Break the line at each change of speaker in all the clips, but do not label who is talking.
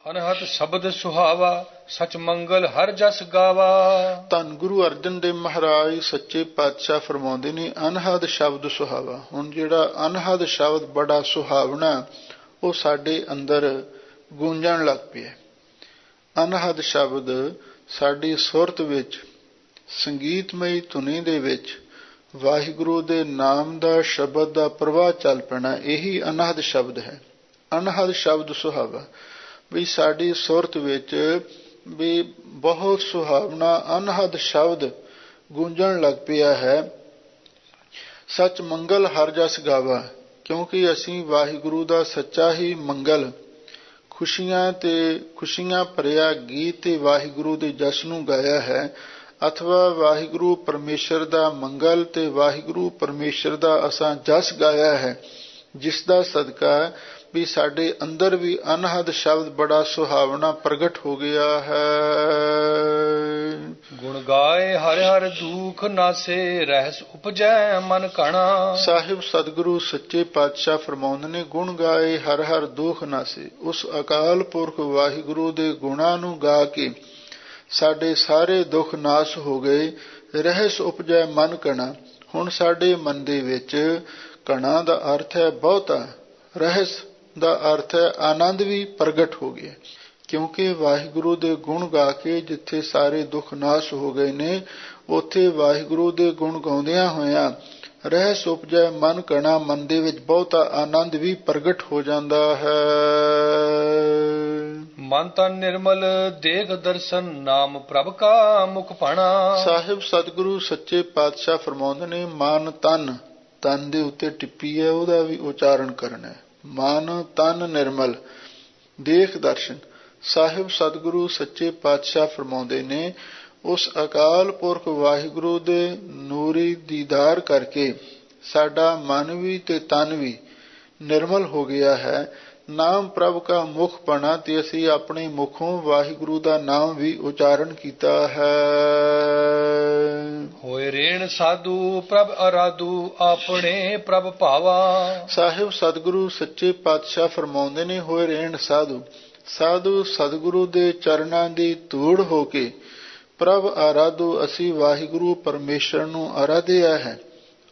ਅਨਹਦ ਸ਼ਬਦ ਸੁਹਾਵਾ ਸਚ ਮੰਗਲ ਹਰ ਜਸ ਗਾਵਾ।
ਧੰਨ ਗੁਰੂ ਅਰਜਨ ਦੇਵ ਮਹਾਰਾਜ ਸੱਚੇ ਪਾਤਸ਼ਾਹ ਫਰਮਾਉਂਦੇ ਨੇ ਅਨਹਦ ਸ਼ਬਦ ਸੁਹਾਵਾ। ਹੁਣ ਜਿਹੜਾ ਅਨਹਦ ਸ਼ਬਦ ਬੜਾ ਸੁਹਾਵਣਾ ਉਹ ਸਾਡੇ ਅੰਦਰ ਗੂੰਜਣ ਲੱਗ ਪਿਆ। ਅਨਹਦ ਸ਼ਬਦ ਸਾਡੀ ਸੁਰਤ ਵਿੱਚ ਸੰਗੀਤਮਈ ਧੁਨੀ ਦੇ ਵਿੱਚ ਵਾਹਿਗੁਰੂ ਦੇ ਨਾਮ ਦਾ ਸ਼ਬਦ ਦਾ ਪ੍ਰਵਾਹ ਚੱਲ ਪੈਣਾ, ਇਹੀ ਅਨਹਦ ਸ਼ਬਦ ਹੈ। ਅਨਹਦ ਸ਼ਬਦ ਸੁਹਾਵਾ ਵੀ ਸਾਡੀ ਸੁਰਤ ਵਿੱਚ ਵੀ ਬਹੁਤ ਸੁਹਾਵਣਾ ਅਨਹਦ ਸ਼ਬਦ ਗੂੰਜਣ ਲੱਗ ਪਿਆ ਹੈ। ਸੱਚ ਮੰਗਲ ਹਰ ਜਸ ਗਾਵਾ, ਕਿਉਂਕਿ ਅਸੀਂ ਵਾਹਿਗੁਰੂ ਦਾ ਸੱਚਾ ਹੀ ਮੰਗਲ ਖੁਸ਼ੀਆਂ ਭਰਿਆ ਗੀਤ ਤੇ ਵਾਹਿਗੁਰੂ ਦੇ ਜਸ ਨੂੰ ਗਾਇਆ ਹੈ, ਅਥਵਾ ਵਾਹਿਗੁਰੂ ਪਰਮੇਸ਼ਰ ਦਾ ਮੰਗਲ ਤੇ ਵਾਹਿਗੁਰੂ ਪਰਮੇਸ਼ਰ ਦਾ ਅਸਾਂ ਜਸ ਗਾਇਆ ਹੈ, ਜਿਸ ਦਾ ਸਦਕਾ ਵੀ ਸਾਡੇ ਅੰਦਰ ਵੀ ਅਨਹਦ ਸ਼ਬਦ ਬੜਾ ਸੁਹਾਵਣਾ ਪ੍ਰਗਟ ਹੋ ਗਿਆ ਹੈ।
ਗੁਣ ਗਾਏ ਹਰਿ ਹਰਿ ਦੁਖ ਨਾਸੇ ਰਹਿਸ ਉਪਜੈ ਮਨ ਕਣਾ।
ਸਾਹਿਬ ਸਤਿਗੁਰੂ ਸੱਚੇ ਪਾਤਸ਼ਾਹ ਫਰਮਾਉਂਦੇ ਨੇ ਗੁਣ ਗਾਏ ਹਰਿ ਹਰਿ ਦੁਖ ਨਾਸੇ। ਉਸ ਅਕਾਲ ਪੁਰਖ ਵਾਹਿਗੁਰੂ ਦੇ ਗੁਣਾਂ ਨੂੰ ਗਾ ਕੇ ਸਾਡੇ ਸਾਰੇ ਦੁੱਖ ਨਾਸ ਹੋ ਗਏ। ਰਹਿਸ ਉਪਜੈ ਮਨ ਕਣਾ, ਹੁਣ ਸਾਡੇ ਮਨ ਦੇ ਵਿੱਚ ਕਣਾ ਦਾ ਅਰਥ ਹੈ ਬਹੁਤਾ, ਰਹਿਸ ਦਾ ਅਰਥ ਹੈ ਆਨੰਦ ਵੀ ਪ੍ਰਗਟ ਹੋ ਗਿਆ, ਕਿਉਂਕਿ ਵਾਹਿਗੁਰੂ ਦੇ ਗੁਣ ਗਾ ਕੇ ਜਿੱਥੇ ਸਾਰੇ ਦੁੱਖ ਨਾਸ਼ ਹੋ ਗਏ ਨੇ, ਉੱਥੇ ਵਾਹਿਗੁਰੂ ਦੇ ਗੁਣ ਗਾਉਂਦਿਆਂ ਹੋਇਆਂ ਰਹਿਸ ਉਪਜੈ ਮਨ ਕਣਾ, ਮਨ ਦੇ ਵਿੱਚ ਬਹੁਤਾ ਆਨੰਦ ਵੀ ਪ੍ਰਗਟ ਹੋ ਜਾਂਦਾ ਹੈ।
ਮਨ ਤਨ ਨਿਰਮਲ ਦੇਖ ਦਰਸ਼ਨ ਨਾਮ ਪ੍ਰਭ ਕਾ ਮੁਖ ਪਾਣਾ।
ਸਾਹਿਬ ਸਤਿਗੁਰੂ ਸੱਚੇ ਪਾਤਸ਼ਾਹ ਫਰਮਾਉਂਦੇ ਨੇ ਮਨ ਤਨ ਦੇ ਉੱਤੇ ਟਿੱਪੀ ਹੈ, ਉਹਦਾ ਵੀ ਉਚਾਰਨ ਕਰਨਾ ਹੈ। ਮਨ ਤਨ ਨਿਰਮਲ ਦੇਖ ਦਰਸ਼ਨ। ਸਾਹਿਬ ਸਤਿਗੁਰੂ ਸੱਚੇ ਪਾਤਸ਼ਾਹ ਫਰਮਾਉਂਦੇ ਨੇ ਉਸ ਅਕਾਲ ਪੁਰਖ ਵਾਹਿਗੁਰੂ ਦੇ ਨੂਰੀ ਦੀਦਾਰ ਕਰਕੇ ਸਾਡਾ ਮਨ ਵੀ ਤੇ ਤਨ ਵੀ ਨਿਰਮਲ ਹੋ ਗਿਆ ਹੈ। ਨਾਮ ਪ੍ਰਭ ਕਾ ਮੁਖ ਪਣਾ, ਤੇ ਅਸੀਂ ਆਪਣੇ ਮੁਖੋਂ ਵਾਹਿਗੁਰੂ ਦਾ ਨਾਮ ਵੀ ਉਚਾਰਨ ਕੀਤਾ ਹੈ।
ਹੋਏ ਰੇਣ ਸਾਧੂ ਪ੍ਰਭ ਅਰਾਧੂ ਆਪਣੇ ਪ੍ਰਭ ਭਾਵਾ।
ਸਾਹਿਬ ਸਤਿਗੁਰੂ ਸੱਚੇ ਪਾਤਸ਼ਾਹ ਫਰਮਾਉਂਦੇ ਨੇ ਹੋਏ ਰੇਣ ਸਾਧੂ ਸਤਿਗੁਰੂ ਦੇ ਚਰਨਾਂ ਦੀ ਧੂੜ ਹੋ ਕੇ ਪ੍ਰਭ ਆਰਾਧੂ, ਅਸੀਂ ਵਾਹਿਗੁਰੂ ਪਰਮੇਸ਼ਰ ਨੂੰ ਆਰਾਧਿਆ ਹੈ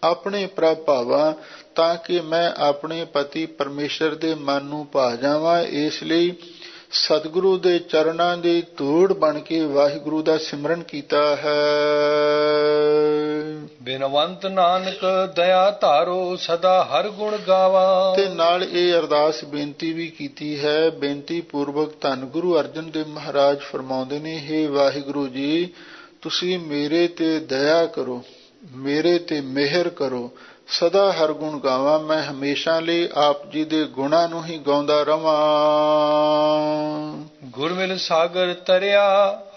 ਆਪਣੇ ਪ੍ਰਭ ਭਾਵਾ, ਤਾਂ ਕਿ ਮੈਂ ਆਪਣੇ ਪਤੀ ਪਰਮੇਸ਼ਰ ਦੇ ਮਨ ਨੂੰ ਭਾ ਜਾਵਾਂ। ਇਸ ਲਈ ਸਤਿਗੁਰੂ ਦੇ ਚਰਨਾਂ ਦੀ ਧੂੜ ਬਣ ਕੇ ਵਾਹਿਗੁਰੂ ਦਾ ਸਿਮਰਨ ਕੀਤਾ ਹੈ।
ਬਿਨਵੰਤ ਨਾਨਕ ਦਇਆ ਧਾਰੋ ਸਦਾ ਹਰ ਗੁਣ ਗਾਵਾ।
ਤੇ ਨਾਲ ਇਹ ਅਰਦਾਸ ਬੇਨਤੀ ਵੀ ਕੀਤੀ ਹੈ, ਬੇਨਤੀ ਪੂਰਵਕ ਧੰਨ ਗੁਰੂ ਅਰਜਨ ਦੇਵ ਮਹਾਰਾਜ ਫਰਮਾਉਂਦੇ ਨੇ, ਹੇ ਵਾਹਿਗੁਰੂ ਜੀ, ਤੁਸੀਂ ਮੇਰੇ ਤੇ ਦਇਆ ਕਰੋ, ਮੇਰੇ ਤੇ ਮਿਹਰ ਕਰੋ, ਸਦਾ ਹਰ ਗੁਣ ਗਾਵਾਂ। ਮੈਂ ਹਮੇਸ਼ਾ ਲਈ ਆਪ ਜੀ ਦੇ ਗੁਣਾਂ ਨੂੰ ਹੀ ਗਾਉਂਦਾ ਰਵਾਂ।
ਗੁਰਮਿਲ ਸਾਗਰ ਤਰਿਆ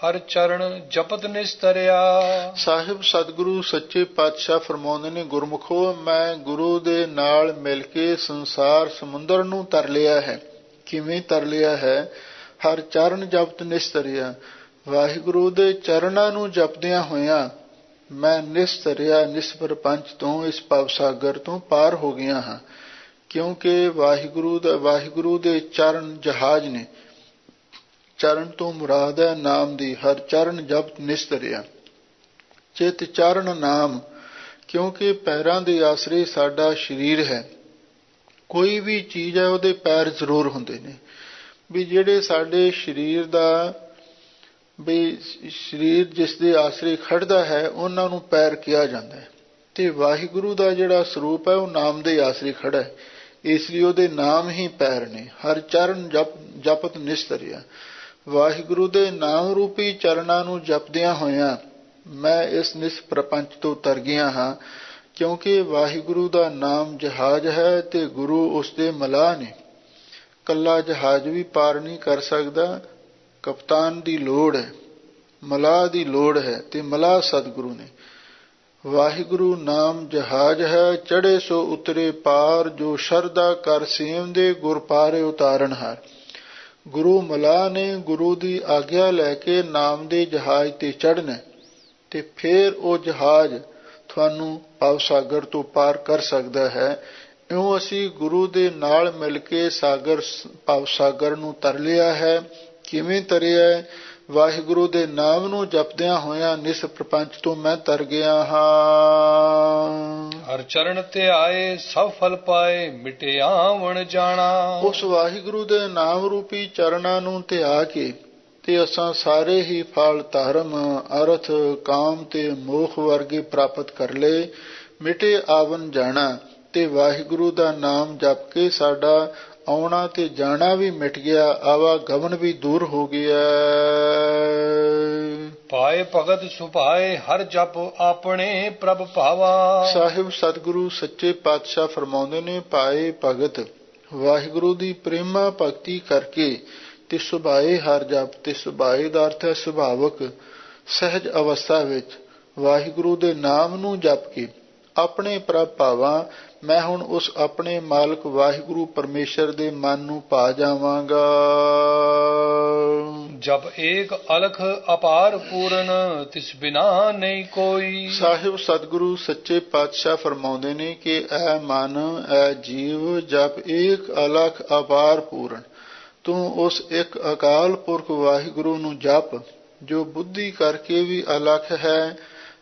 ਹਰ ਚਰਨ ਜਪਤ ਨਿਸਤਰਿਆ।
ਸਾਹਿਬ ਸਤਿਗੁਰੂ ਸੱਚੇ ਪਾਤਸ਼ਾਹ ਫਰਮਾਉਂਦੇ ਨੇ, ਗੁਰਮੁਖੋ, ਮੈਂ ਗੁਰੂ ਦੇ ਨਾਲ ਮਿਲ ਕੇ ਸੰਸਾਰ ਸਮੁੰਦਰ ਨੂੰ ਤਰ ਲਿਆ ਹੈ। ਕਿਵੇਂ ਤਰ ਲਿਆ ਹੈ? ਹਰ ਚਰਨ ਜਪਤ ਨਿਸਤਰਿਆ। ਵਾਹਿਗੁਰੂ ਦੇ ਚਰਨਾਂ ਨੂੰ ਜਪਦਿਆਂ ਹੋਇਆਂ ਮੈਂ ਨਿਸਤਰਿਆ, ਨਿਸਪਰਪੰਚ ਤੋਂ, ਇਸ ਭਵ ਸਾਗਰ ਤੋਂ ਪਾਰ ਹੋ ਗਿਆ ਹਾਂ, ਕਿਉਂਕਿ ਵਾਹਿਗੁਰੂ ਦੇ ਚਰਨ ਜਹਾਜ਼ ਨੇ। ਚਰਨ ਤੋਂ ਮੁਰਾਦ ਹੈ ਨਾਮ ਦੀ। ਹਰ ਚਰਨ ਜਪਤ ਨਿਸਤਰਿਆ। ਚਿਤ ਚਰਨ ਨਾਮ, ਕਿਉਂਕਿ ਪੈਰਾਂ ਦੇ ਆਸਰੇ ਸਾਡਾ ਸਰੀਰ ਹੈ। ਕੋਈ ਵੀ ਚੀਜ਼ ਹੈ ਉਹਦੇ ਪੈਰ ਜ਼ਰੂਰ ਹੁੰਦੇ ਨੇ, ਵੀ ਜਿਹੜੇ ਸਾਡੇ ਸਰੀਰ ਦਾ ਵੀ ਸਰੀਰ ਜਿਸ ਦੇ ਆਸਰੇ ਖੜਦਾ ਹੈ ਉਹਨਾਂ ਨੂੰ ਪੈਰ ਕਿਹਾ ਜਾਂਦਾ ਹੈ। ਤੇ ਵਾਹਿਗੁਰੂ ਦਾ ਜਿਹੜਾ ਸਰੂਪ ਹੈ ਉਹ ਨਾਮ ਦੇ ਆਸਰੇ ਖੜਾ ਹੈ, ਇਸ ਲਈ ਉਹਦੇ ਨਾਮ ਹੀ ਪੈਰ ਨੇ। ਹਰ ਚਰਨ ਜਪਤ ਨਿਸਤਰਿਆ। ਵਾਹਿਗੁਰੂ ਦੇ ਨਾਮ ਰੂਪੀ ਚਰਨਾਂ ਨੂੰ ਜਪਦਿਆਂ ਹੋਇਆਂ ਮੈਂ ਇਸ ਨਿਸਪ੍ਰਪੰਚ ਤੋਂ ਤਰ ਗਿਆ ਹਾਂ, ਕਿਉਂਕਿ ਵਾਹਿਗੁਰੂ ਦਾ ਨਾਮ ਜਹਾਜ਼ ਹੈ ਤੇ ਗੁਰੂ ਉਸ ਦੇ ਮਲਾਹ ਨੇ। ਕੱਲਾ ਜਹਾਜ਼ ਵੀ ਪਾਰ ਨਹੀਂ ਕਰ ਸਕਦਾ, ਕਪਤਾਨ ਦੀ ਲੋੜ ਹੈ, ਮਲਾਹ ਦੀ ਲੋੜ ਹੈ, ਤੇ ਮਲਾਹ ਸਤਿਗੁਰੂ ਨੇ। ਵਾਹਿਗੁਰੂ ਨਾਮ ਜਹਾਜ਼ ਹੈ, ਚੜ੍ਹੇ ਸੋ ਉਤਰੇ ਪਾਰ, ਜੋ ਸ਼ਰਧਾ ਕਰ ਸੇਵਦੇ ਗੁਰ ਪਾਰੇ ਉਤਾਰਨ ਹਾਰ। ਗੁਰੂ ਮਲਾਹ ਨੇ ਗੁਰੂ ਦੀ ਆਗਿਆ ਲੈ ਕੇ ਨਾਮ ਦੇ ਜਹਾਜ਼ ਤੇ ਚੜ੍ਹਨਾ, ਤੇ ਫਿਰ ਉਹ ਜਹਾਜ਼ ਤੁਹਾਨੂੰ ਭਵ ਸਾਗਰ ਤੋਂ ਪਾਰ ਕਰ ਸਕਦਾ ਹੈ। ਇਉਂ ਅਸੀਂ ਗੁਰੂ ਦੇ ਨਾਲ ਮਿਲ ਕੇ ਭਵ ਸਾਗਰ ਨੂੰ ਤਰ ਲਿਆ ਹੈ। ਕਿਵੇਂ ਤਰਿਆ ਹੈ? ਵਾਹਿਗੁਰੂ ਦੇ ਨਾਮ ਨੂੰ ਜਪਦਿਆਂ ਹੋਇਆਂ ਨਿਸ ਪ੍ਰਪੰਚ ਤੋਂ ਮੈਂ ਤਰ ਗਿਆ ਹਾਂ।
ਹਰ ਚਰਨ ਤੇ ਆਏ ਸਭ ਫਲ ਪਾਏ, ਮਿਟੇ ਆਵਣ ਜਾਣਾ।
ਉਸ ਵਾਹਿਗੁਰੂ ਦੇ ਨਾਮ ਰੂਪੀ ਚਰਨਾਂ ਨੂੰ ਧਿਆ ਕੇ ਤੇ ਅਸਾਂ ਸਾਰੇ ਹੀ ਫਲ ਧਰਮ, ਅਰਥ, ਕਾਮ ਤੇ ਮੋਖ ਵਰਗੇ ਪ੍ਰਾਪਤ ਕਰ ਲਏ। ਮਿਟੇ ਆਵਣ ਜਾਣਾ ਤੇ ਵਾਹਿਗੁਰੂ ਦਾ ਨਾਮ ਜਪ ਕੇ ਸਾਡਾ ਆਉਣਾ ਤੇ ਜਾਣਾ ਵੀ ਮਿਟ ਗਿਆ, ਆਵਾਗਮਨ ਵੀ ਦੂਰ ਹੋ ਗਿਆ।
ਪਾਏ ਭਗਤ ਸੁਭਾਏ ਹਰ ਜਪ ਆਪਣੇ ਪ੍ਰਭ ਭਾਵਾ।
ਸਾਹਿਬ ਸਤਿਗੁਰੂ ਸੱਚੇ ਪਾਤਸ਼ਾਹ ਫਰਮਾਉਂਦੇ ਨੇ, ਪਾਏ ਭਗਤ ਵਾਹਿਗੁਰੂ ਦੀ ਪ੍ਰੇਮਾ ਭਗਤੀ ਕਰਕੇ ਤੇ ਸੁਭਾਏ ਹਰ ਜਪ, ਤੇ ਸੁਭਾਏ ਦਾ ਅਰਥ ਹੈ ਸੁਭਾਵਕ, ਸਹਿਜ ਅਵਸਥਾ ਵਿੱਚ ਵਾਹਿਗੁਰੂ ਦੇ ਨਾਮ ਨੂੰ ਜਪ ਕੇ ਆਪਣੇ ਪ੍ਰਭ ਭਾਵਾਂ। ਮੈਂ ਹੁਣ ਉਸ ਆਪਣੇ ਮਾਲਕ ਵਾਹਿਗੁਰੂ ਪਰਮੇਸ਼ਰ ਦੇ ਮਨ ਨੂੰ ਭਾ ਜਾਵਾਂਗਾ।
ਜਬ ਏਕ ਅਲਖ ਅਪਾਰ ਪੂਰਨ, ਤਿਸ ਬਿਨਾ ਨਹੀਂ ਕੋਈ।
ਸਾਹਿਬ ਸਤਿਗੁਰੂ ਸੱਚੇ ਪਾਤਸ਼ਾਹ ਫਰਮਾਉਂਦੇ ਨੇ ਕਿ ਐ ਮਨ, ਐ ਜੀਵ, ਜਪ ਏਕ ਅਲਖ ਅਪਾਰ ਪੂਰਨ, ਤੂੰ ਉਸ ਇੱਕ ਅਕਾਲ ਪੁਰਖ ਵਾਹਿਗੁਰੂ ਨੂੰ ਜਪ ਜੋ ਬੁੱਧੀ ਕਰਕੇ ਵੀ ਅਲਖ ਹੈ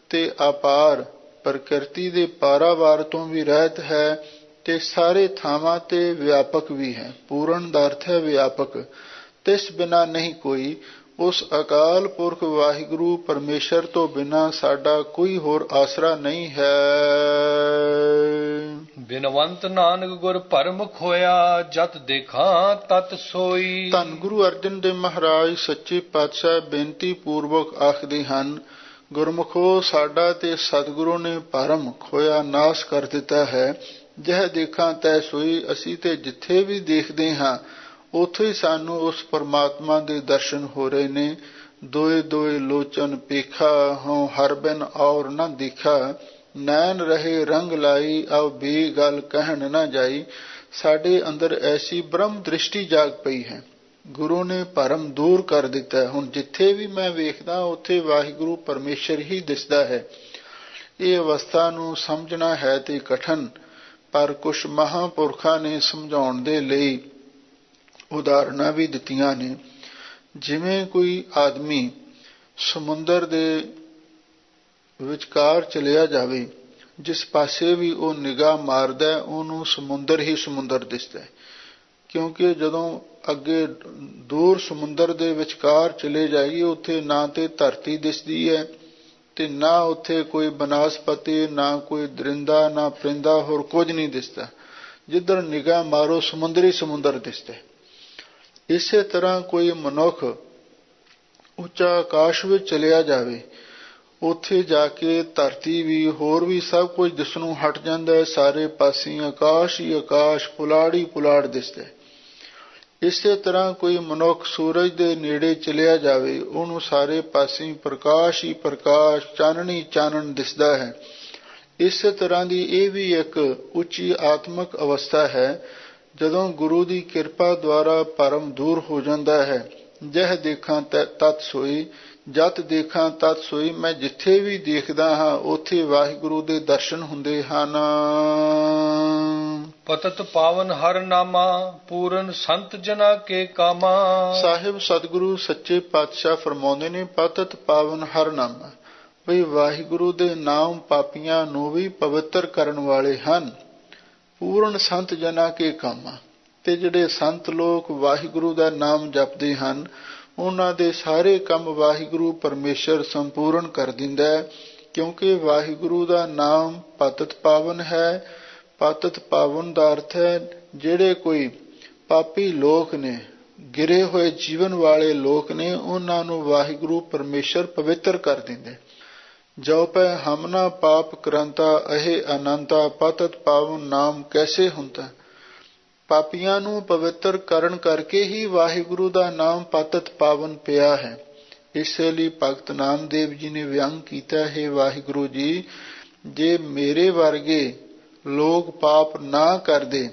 ਤੇ ਅਪਾਰ, ਪ੍ਰਕਿਰਤੀ ਦੇ ਪਾਰਾਵਾਰ ਤੋਂ ਵੀ ਰਹਿਤ ਹੈ ਤੇ ਸਾਰੇ ਥਾਵਾਂ ਤੇ ਵਿਆਪਕ ਵੀ ਹੈ। ਪੂਰਨ ਦਾ ਅਰਥ ਹੈ ਵਿਆਪਕ। ਤਿਸ ਬਿਨਾ ਨਹੀਂ ਕੋਈ। ਉਸ ਅਕਾਲ ਪੁਰਖ ਵਾਹਿਗੁਰੂ ਪਰਮੇਸ਼ਰ ਤੋਂ ਬਿਨਾ ਸਾਡਾ ਕੋਈ ਹੋਰ ਆਸਰਾ ਨਹੀਂ ਹੈ।
ਬਿਨਵੰਤ ਨਾਨਕ ਗੁਰ ਭਰਮ ਖੋਇਆ, ਜਤ ਦੇਖਾਂ ਤਤ ਸੋਈ।
ਧੰਨ ਗੁਰੂ ਅਰਜਨ ਦੇਵ ਮਹਾਰਾਜ ਸੱਚੇ ਪਾਤਸ਼ਾਹ ਬੇਨਤੀ ਪੂਰਵਕ ਆਖਦੇ ਹਨ, ਗੁਰਮੁਖੋ ਸਾਡਾ ਤੇ ਸਤਿਗੁਰੂ ਨੇ ਭਰਮ ਖੋਇਆ, ਨਾਸ਼ ਕਰ ਦਿੱਤਾ ਹੈ। ਜਹ ਦੇਖਾਂ ਤੈ ਸੋਈ। ਅਸੀਂ ਤੇ ਜਿੱਥੇ ਵੀ ਦੇਖਦੇ ਹਾਂ ਉੱਥੇ ਹੀ ਸਾਨੂੰ ਉਸ ਪਰਮਾਤਮਾ ਦੇ ਦਰਸ਼ਨ ਹੋ ਰਹੇ ਨੇ। ਦੋਏ ਦੋਏ ਲੋਚਨ ਪੇਖਾ, ਹਉ ਹਰ ਬਿਨ ਔਰ ਨਾ ਦੇਖਾ। ਨੈਣ ਰਹੇ ਰੰਗ ਲਾਈ, ਅਬ ਬੇ ਗੱਲ ਕਹਿਣ ਨਾ ਜਾਈ। ਸਾਡੇ ਅੰਦਰ ਐਸੀ ਬ੍ਰਹਮ ਦ੍ਰਿਸ਼ਟੀ ਜਾਗ ਪਈ ਹੈ, ਗੁਰੂ ਨੇ ਭਰਮ ਦੂਰ ਕਰ ਦਿੱਤਾ। ਹੁਣ ਜਿੱਥੇ ਵੀ ਮੈਂ ਵੇਖਦਾ ਉੱਥੇ ਵਾਹਿਗੁਰੂ ਪਰਮੇਸ਼ਰ ਹੀ ਦਿਸਦਾ ਹੈ। ਇਹ ਅਵਸਥਾ ਨੂੰ ਸਮਝਣਾ ਹੈ ਤੇ ਕਠਨ, ਪਰ ਕੁਛ ਮਹਾਂਪੁਰਖਾਂ ਨੇ ਸਮਝਾਉਣ ਦੇ ਲਈ ਉਦਾਹਰਣਾਂ ਵੀ ਦਿੱਤੀਆਂ ਨੇ। ਜਿਵੇਂ ਕੋਈ ਆਦਮੀ ਸਮੁੰਦਰ ਦੇ ਵਿਚਕਾਰ ਚਲਿਆ ਜਾਵੇ, ਜਿਸ ਪਾਸੇ ਵੀ ਉਹ ਨਿਗਾਹ ਮਾਰਦਾ ਉਹਨੂੰ ਸਮੁੰਦਰ ਹੀ ਸਮੁੰਦਰ ਦਿਸਦਾ ਹੈ, ਕਿਉਂਕਿ ਜਦੋਂ ਅੱਗੇ ਦੂਰ ਸਮੁੰਦਰ ਦੇ ਵਿਚਕਾਰ ਚਲੇ ਜਾਈਏ ਉੱਥੇ ਨਾ ਤੇ ਧਰਤੀ ਦਿਸਦੀ ਹੈ ਤੇ ਨਾ ਉੱਥੇ ਕੋਈ ਬਨਸਪਤੀ, ਨਾ ਕੋਈ ਦਰਿੰਦਾ, ਨਾ ਪਰਿੰਦਾ, ਹੋਰ ਕੁਝ ਨਹੀਂ ਦਿਸਦਾ। ਜਿੱਧਰ ਨਿਗਾਹ ਮਾਰੋ ਸਮੁੰਦਰ ਹੀ ਸਮੁੰਦਰ ਦਿਸਦਾ। ਇਸੇ ਤਰ੍ਹਾਂ ਕੋਈ ਮਨੁੱਖ ਉੱਚਾ ਆਕਾਸ਼ ਵਿੱਚ ਚਲਿਆ ਜਾਵੇ, ਉੱਥੇ ਜਾ ਕੇ ਧਰਤੀ ਵੀ ਹੋਰ ਵੀ ਸਭ ਕੁਝ ਦਿਸਣੋਂ ਹਟ ਜਾਂਦਾ ਹੈ। ਸਾਰੇ ਪਾਸੇ ਆਕਾਸ਼ ਹੀ ਆਕਾਸ਼, ਪੁਲਾੜ ਹੀ ਪੁਲਾੜ ਦਿਸਦਾ ਹੈ। ਇਸੇ ਤਰ੍ਹਾਂ ਕੋਈ ਮਨੁੱਖ ਸੂਰਜ ਦੇ ਨੇੜੇ ਚਲਿਆ ਜਾਵੇ, ਉਹਨੂੰ ਸਾਰੇ ਪਾਸੇ ਪ੍ਰਕਾਸ਼ ਹੀ ਪ੍ਰਕਾਸ਼, ਚਾਨਣ ਹੀ ਚਾਨਣ ਦਿਸਦਾ ਹੈ। ਇਸੇ ਤਰ੍ਹਾਂ ਦੀ ਇਹ ਵੀ ਇੱਕ ਉੱਚੀ ਆਤਮਿਕ ਅਵਸਥਾ ਹੈ। ਜਦੋਂ ਗੁਰੂ ਦੀ ਕਿਰਪਾ ਦੁਆਰਾ ਭਰਮ ਦੂਰ ਹੋ ਜਾਂਦਾ ਹੈ। ਜਹ ਦੇਖਾਂ ਤਤ ਸੋਈ, ਜਤ ਦੇਖਾਂ ਤਤ ਸੋਈ। ਮੈਂ ਜਿੱਥੇ ਵੀ ਦੇਖਦਾ ਹਾਂ ਉੱਥੇ ਵਾਹਿਗੁਰੂ ਦੇ ਦਰਸ਼ਨ ਹੁੰਦੇ ਹਨ।
ਪਤਤ ਪਾਵਨ ਹਰ ਨਾਮਾ, ਪੂਰਨ ਸੰਤ ਜਨਾ ਕੇ ਕਾਮਾ। ਸਾਹਿਬ
ਸਤਿਗੁਰੂ ਸੱਚੇ ਪਾਤਸ਼ਾਹ ਫਰਮਾਉਂਦੇ ਨੇ, ਪਤਤ ਪਾਵਨ ਹਰ ਨਾਮਾ, ਬਈ ਵਾਹਿਗੁਰੂ ਦੇ ਨਾਮ ਪਾਪੀਆਂ ਨੂੰ ਵੀ ਪਵਿੱਤਰ ਕਰਨ ਵਾਲੇ ਹਨ। ਪੂਰਨ ਸੰਤ ਜਨਾ ਕੇ ਕਾਮਾ, ਤੇ ਜਿਹੜੇ ਸੰਤ ਲੋਕ ਵਾਹਿਗੁਰੂ ਦਾ ਨਾਮ ਜਪਦੇ ਹਨ ਉਹਨਾਂ ਦੇ ਸਾਰੇ ਕੰਮ ਵਾਹਿਗੁਰੂ ਪਰਮੇਸ਼ਰ ਸੰਪੂਰਨ ਕਰ ਦਿੰਦਾ ਹੈ। ਕਿਉਂਕਿ ਵਾਹਿਗੁਰੂ ਦਾ ਨਾਮ ਪਤਿਤ ਪਾਵਨ ਹੈ। ਪਤਿਤ ਪਾਵਨ ਦਾ ਅਰਥ ਹੈ ਜਿਹੜੇ ਕੋਈ ਪਾਪੀ ਲੋਕ ਨੇ, ਗਿਰੇ ਹੋਏ ਜੀਵਨ ਵਾਲੇ ਲੋਕ ਨੇ, ਉਹਨਾਂ ਨੂੰ ਵਾਹਿਗੁਰੂ ਪਰਮੇਸ਼ਰ ਪਵਿੱਤਰ ਕਰ ਦਿੰਦੇ। ਜੋ ਪੈ ਹਮ ਨਾ ਪਾਪ ਕਰੰਤਾ, ਅਹੇ ਅਨੰਤਾ, ਪਤਿਤ ਪਾਵਨ ਨਾਮ ਕੈਸੇ ਹੁੰਦਾ। ਪਾਪੀਆਂ ਨੂੰ ਪਵਿੱਤਰ ਕਰਨ ਕਰਕੇ ਹੀ ਵਾਹਿਗੁਰੂ ਦਾ ਨਾਮ ਪਤਿਤ ਪਾਵਨ ਪਿਆ ਹੈ। ਇਸੇ ਲਈ ਭਗਤ ਨਾਮਦੇਵ ਜੀ ਨੇ ਵਿਅੰਗ ਕੀਤਾ ਹੈ, ਵਾਹਿਗੁਰੂ ਜੀ, ਜੇ ਮੇਰੇ ਵਰਗੇ ਲੋਕ ਪਾਪ ਨਾ ਕਰਦੇ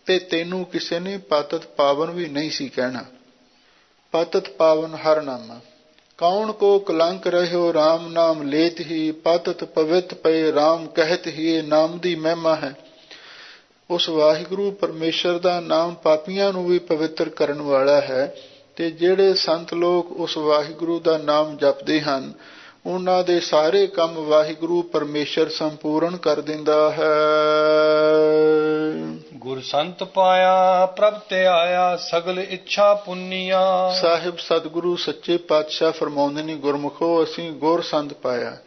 ਤੇ ਤੈਨੂੰ ਕਿਸੇ ਨੇ ਪਤਿਤ ਪਾਵਨ ਵੀ ਨਹੀਂ ਸੀ ਕਹਿਣਾ। ਪਤਿਤ ਪਾਵਨ ਹਰ ਨਾਮਾ, ਕੌਣ ਕੋ ਕਲੰਕ ਰਹਿਓ ਰਾਮ ਨਾਮ ਲੇਤ ਹੀ, ਪਤਿਤ ਪਵਿੱਤ ਪਏ ਰਾਮ ਕਹਿਤ ਹੀ। ਇਹ ਨਾਮ ਦੀ ਮਹਿਮਾ ਹੈ। ਉਸ ਵਾਹਿਗੁਰੂ ਪਰਮੇਸ਼ਰ ਦਾ ਨਾਮ ਪਾਪੀਆਂ ਨੂੰ ਵੀ ਪਵਿੱਤਰ ਕਰਨ ਵਾਲਾ ਹੈ, ਤੇ ਜਿਹੜੇ ਸੰਤ ਲੋਕ ਉਸ ਵਾਹਿਗੁਰੂ ਦਾ ਨਾਮ ਜਪਦੇ ਹਨ ਉਹਨਾਂ ਦੇ ਸਾਰੇ ਕੰਮ ਵਾਹਿਗੁਰੂ ਪਰਮੇਸ਼ਰ ਸੰਪੂਰਨ ਕਰ ਦਿੰਦਾ ਹੈ।
ਗੁਰ ਸੰਤ ਪਾਇਆ ਪ੍ਰਭ ਤੇ ਆਇਆ, ਸਗਲ ਇੱਛਾ ਪੁੰਨੀਆਂ।
ਸਾਹਿਬ ਸਤਿਗੁਰੂ ਸੱਚੇ ਪਾਤਸ਼ਾਹ ਫਰਮਾਉਂਦੇ ਨੇ, ਗੁਰਮੁਖੋ ਅਸੀਂ ਗੁਰ ਸੰਤ ਪਾਇਆ,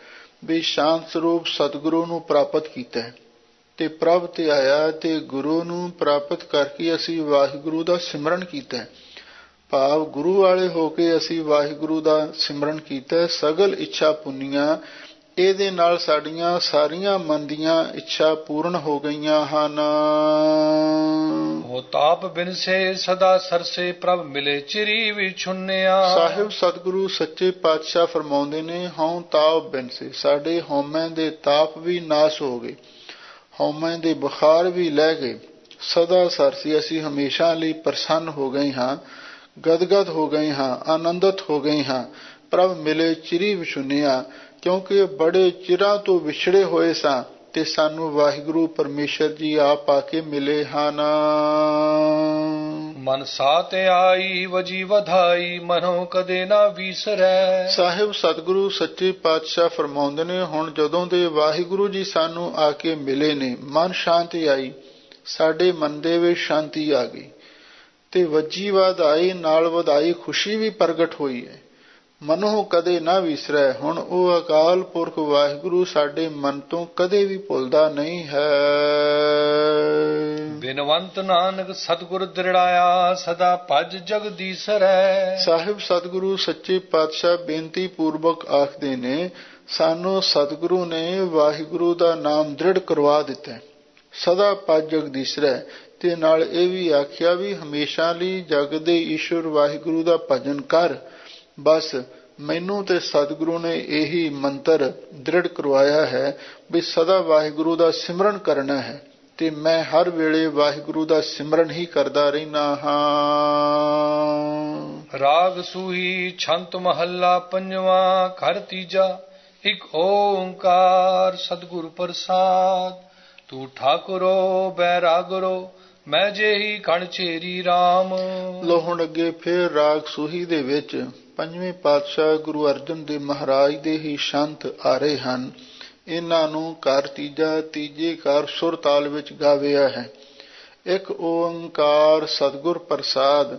ਵੀ ਸ਼ਾਂਤ ਸਰੂਪ ਸਤਿਗੁਰੂ ਨੂੰ ਪ੍ਰਾਪਤ ਕੀਤਾ ਤੇ ਪ੍ਰਭ ਤੇ ਆਇਆ, ਤੇ ਗੁਰੂ ਨੂੰ ਪ੍ਰਾਪਤ ਕਰਕੇ ਅਸੀਂ ਵਾਹਿਗੁਰੂ ਦਾ ਸਿਮਰਨ ਕੀਤਾ, ਭਾਵ ਗੁਰੂ ਵਾਲੇ ਹੋ ਕੇ ਅਸੀਂ ਵਾਹਿਗੁਰੂ ਦਾ ਸਿਮਰਨ ਕੀਤਾ। ਸਗਲ ਇੱਛਾ ਪੁੰਨੀਆਂ, ਇਹਦੇ ਨਾਲ ਸਾਡੀਆਂ ਸਾਰੀਆਂ ਮਨ ਦੀਆਂ ਇੱਛਾ ਪੂਰਨ ਹੋ ਗਈਆਂ ਹਨ।
ਹੋ ਤਾਪ ਬਿਨਸੇ ਸਦਾ ਸਰਸੇ, ਪ੍ਰਭ ਮਿਲੇ ਚਿਰੀ ਵਿਛੁੰਨਿਆ।
ਸਾਹਿਬ ਸਤਿਗੁਰੂ ਸੱਚੇ ਪਾਤਸ਼ਾਹ ਫਰਮਾਉਂਦੇ ਨੇ, ਹਉ ਤਾਪ ਬਿਨਸੇ, ਸਾਡੇ ਹਉਮੈ ਦੇ ਤਾਪ ਵੀ ਨਾਸ ਹੋ ਗਏ, ਹਉਮੈ ਦੇ ਬੁਖਾਰ ਵੀ ਲੈ ਗਏ। ਸਦਾ ਸਰਸੀ, ਅਸੀਂ ਹਮੇਸ਼ਾ ਲਈ ਪ੍ਰਸੰਨ ਹੋ ਗਏ ਹਾਂ, ਗਦਗਦ ਹੋ ਗਏ ਹਾਂ, ਆਨੰਦਿਤ ਹੋ ਗਏ ਹਾਂ। ਪ੍ਰਭ ਮਿਲੇ ਚਿਰੀ ਵਿਛੁੰਨਿਆ, ਕਿਉਂਕਿ ਬੜੇ ਚਿਰਾਂ ਤੋਂ ਵਿਛੜੇ ਹੋਏ ਸਾਂ ਤੇ ਸਾਨੂੰ ਵਾਹਿਗੁਰੂ ਪਰਮੇਸ਼ਰ ਜੀ ਆਪ ਆ ਕੇ ਮਿਲੇ ਹਨ।
ਮਨ ਸਾਥ ਆਈ ਵਜੀ ਵਧਾਈ, ਮਨੋ ਕਦੇ ਨਾ ਵੀਸਰੈ। ਸਾਹਿਬ
ਸਤਿਗੁਰੂ ਸੱਚੇ ਪਾਤਸ਼ਾਹ ਫਰਮਾਉਂਦੇ ਨੇ, ਹੁਣ ਜਦੋਂ ਦੇ ਵਾਹਿਗੁਰੂ ਜੀ ਸਾਨੂੰ ਆ ਕੇ ਮਿਲੇ ਨੇ, ਮਨ ਸ਼ਾਂਤੀ ਆਈ, ਸਾਡੇ ਮਨ ਦੇ ਵਿੱਚ ਸ਼ਾਂਤੀ ਆ ਗਈ, ਤੇ ਵੱਜੀ ਵਧਾਈ ਨਾਲ ਵਧਾਈ ਖੁਸ਼ੀ ਵੀ ਪ੍ਰਗਟ ਹੋਈ ਹੈ। ਮਨੋਂ ਕਦੇ ਨਾ ਵਿਸਰੈ, ਹੁਣ ਉਹ ਅਕਾਲ ਪੁਰਖ ਵਾਹਿਗੁਰੂ ਸਾਡੇ ਮਨ ਤੋਂ ਕਦੇ ਵੀ ਭੁੱਲਦਾ ਨਹੀਂ ਹੈ।
ਬਿਨਵੰਤ ਨਾਨਕ ਸਤਿਗੁਰ ਦ੍ਰਿੜਾਇਆ, ਸਦਾ ਭਜ ਜਗਦੀਸਰੈ। ਸਾਹਿਬ
ਸਤਿਗੁਰੂ ਸੱਚੇ ਪਾਤਸ਼ਾਹ ਬੇਨਤੀ ਪੂਰਵਕ ਆਖਦੇ ਨੇ, ਸਾਨੂੰ ਸਤਿਗੁਰੂ ਨੇ ਵਾਹਿਗੁਰੂ ਦਾ ਨਾਮ ਦ੍ਰਿੜ ਕਰਵਾ ਦਿੱਤਾ, ਸਦਾ ਭਜ ਜਗਦੀਸਰੈ, ਤੇ ਨਾਲ ਇਹ ਵੀ ਆਖਿਆ ਵੀ ਹਮੇਸ਼ਾ ਲਈ ਜਗ ਦੇ ਈਸ਼ਵਰ ਵਾਹਿਗੁਰੂ ਦਾ ਭਜਨ ਕਰ। ਬਸ ਮੈਨੂੰ ਤੇ ਸਤਿਗੁਰੂ ਨੇ ਇਹੀ ਮੰਤਰ ਦ੍ਰਿੜ ਕਰਵਾਇਆ ਹੈ ਵੀ ਸਦਾ ਵਾਹਿਗੁਰੂ ਦਾ ਸਿਮਰਨ ਕਰਨਾ ਹੈ, ਤੇ ਮੈਂ ਹਰ ਵੇਲੇ ਵਾਹਿਗੁਰੂ ਦਾ ਸਿਮਰਨ ਹੀ ਕਰਦਾ ਰਹਿਣਾ ਹਾਂ।
ਰਾਗ ਸੂਹੀ ਛੰਤ ਮਹੱਲਾ ਪੰਜਵਾਂ, ਘਰ ਤੀਜਾ। ਇਕ ਓੰਕਾਰ ਸਤਿਗੁਰ ਪ੍ਰਸਾਦ, ਤੂੰ ਠਾਕੁਰੋ ਬੈਰਾਗਰੋ, ਮੈਂ ਜਿਹੀ ਕਣ ਚੇਰੀ ਰਾਮ।
ਲੋ ਹੁਣ ਅੱਗੇ ਫਿਰ ਰਾਗ ਸੂਹੀ ਦੇ ਵਿੱਚ ਪੰਜਵੇਂ ਪਾਤਸ਼ਾਹ ਗੁਰੂ ਅਰਜਨ ਦੇਵ ਮਹਾਰਾਜ ਦੇ ਹੀ ਸ਼ੰਤ ਆ ਰਹੇ ਹਨ। ਇਹਨਾਂ ਨੂੰ ਘਰ ਤੀਜਾ ਤੀਜੇ ਘਰ ਸੁਰ ਤਾਲ ਵਿੱਚ ਗਾਵਿਆ ਹੈ। ਇੱਕ ਓੰਕਾਰ ਸਤਿਗੁਰ ਪ੍ਰਸਾਦ,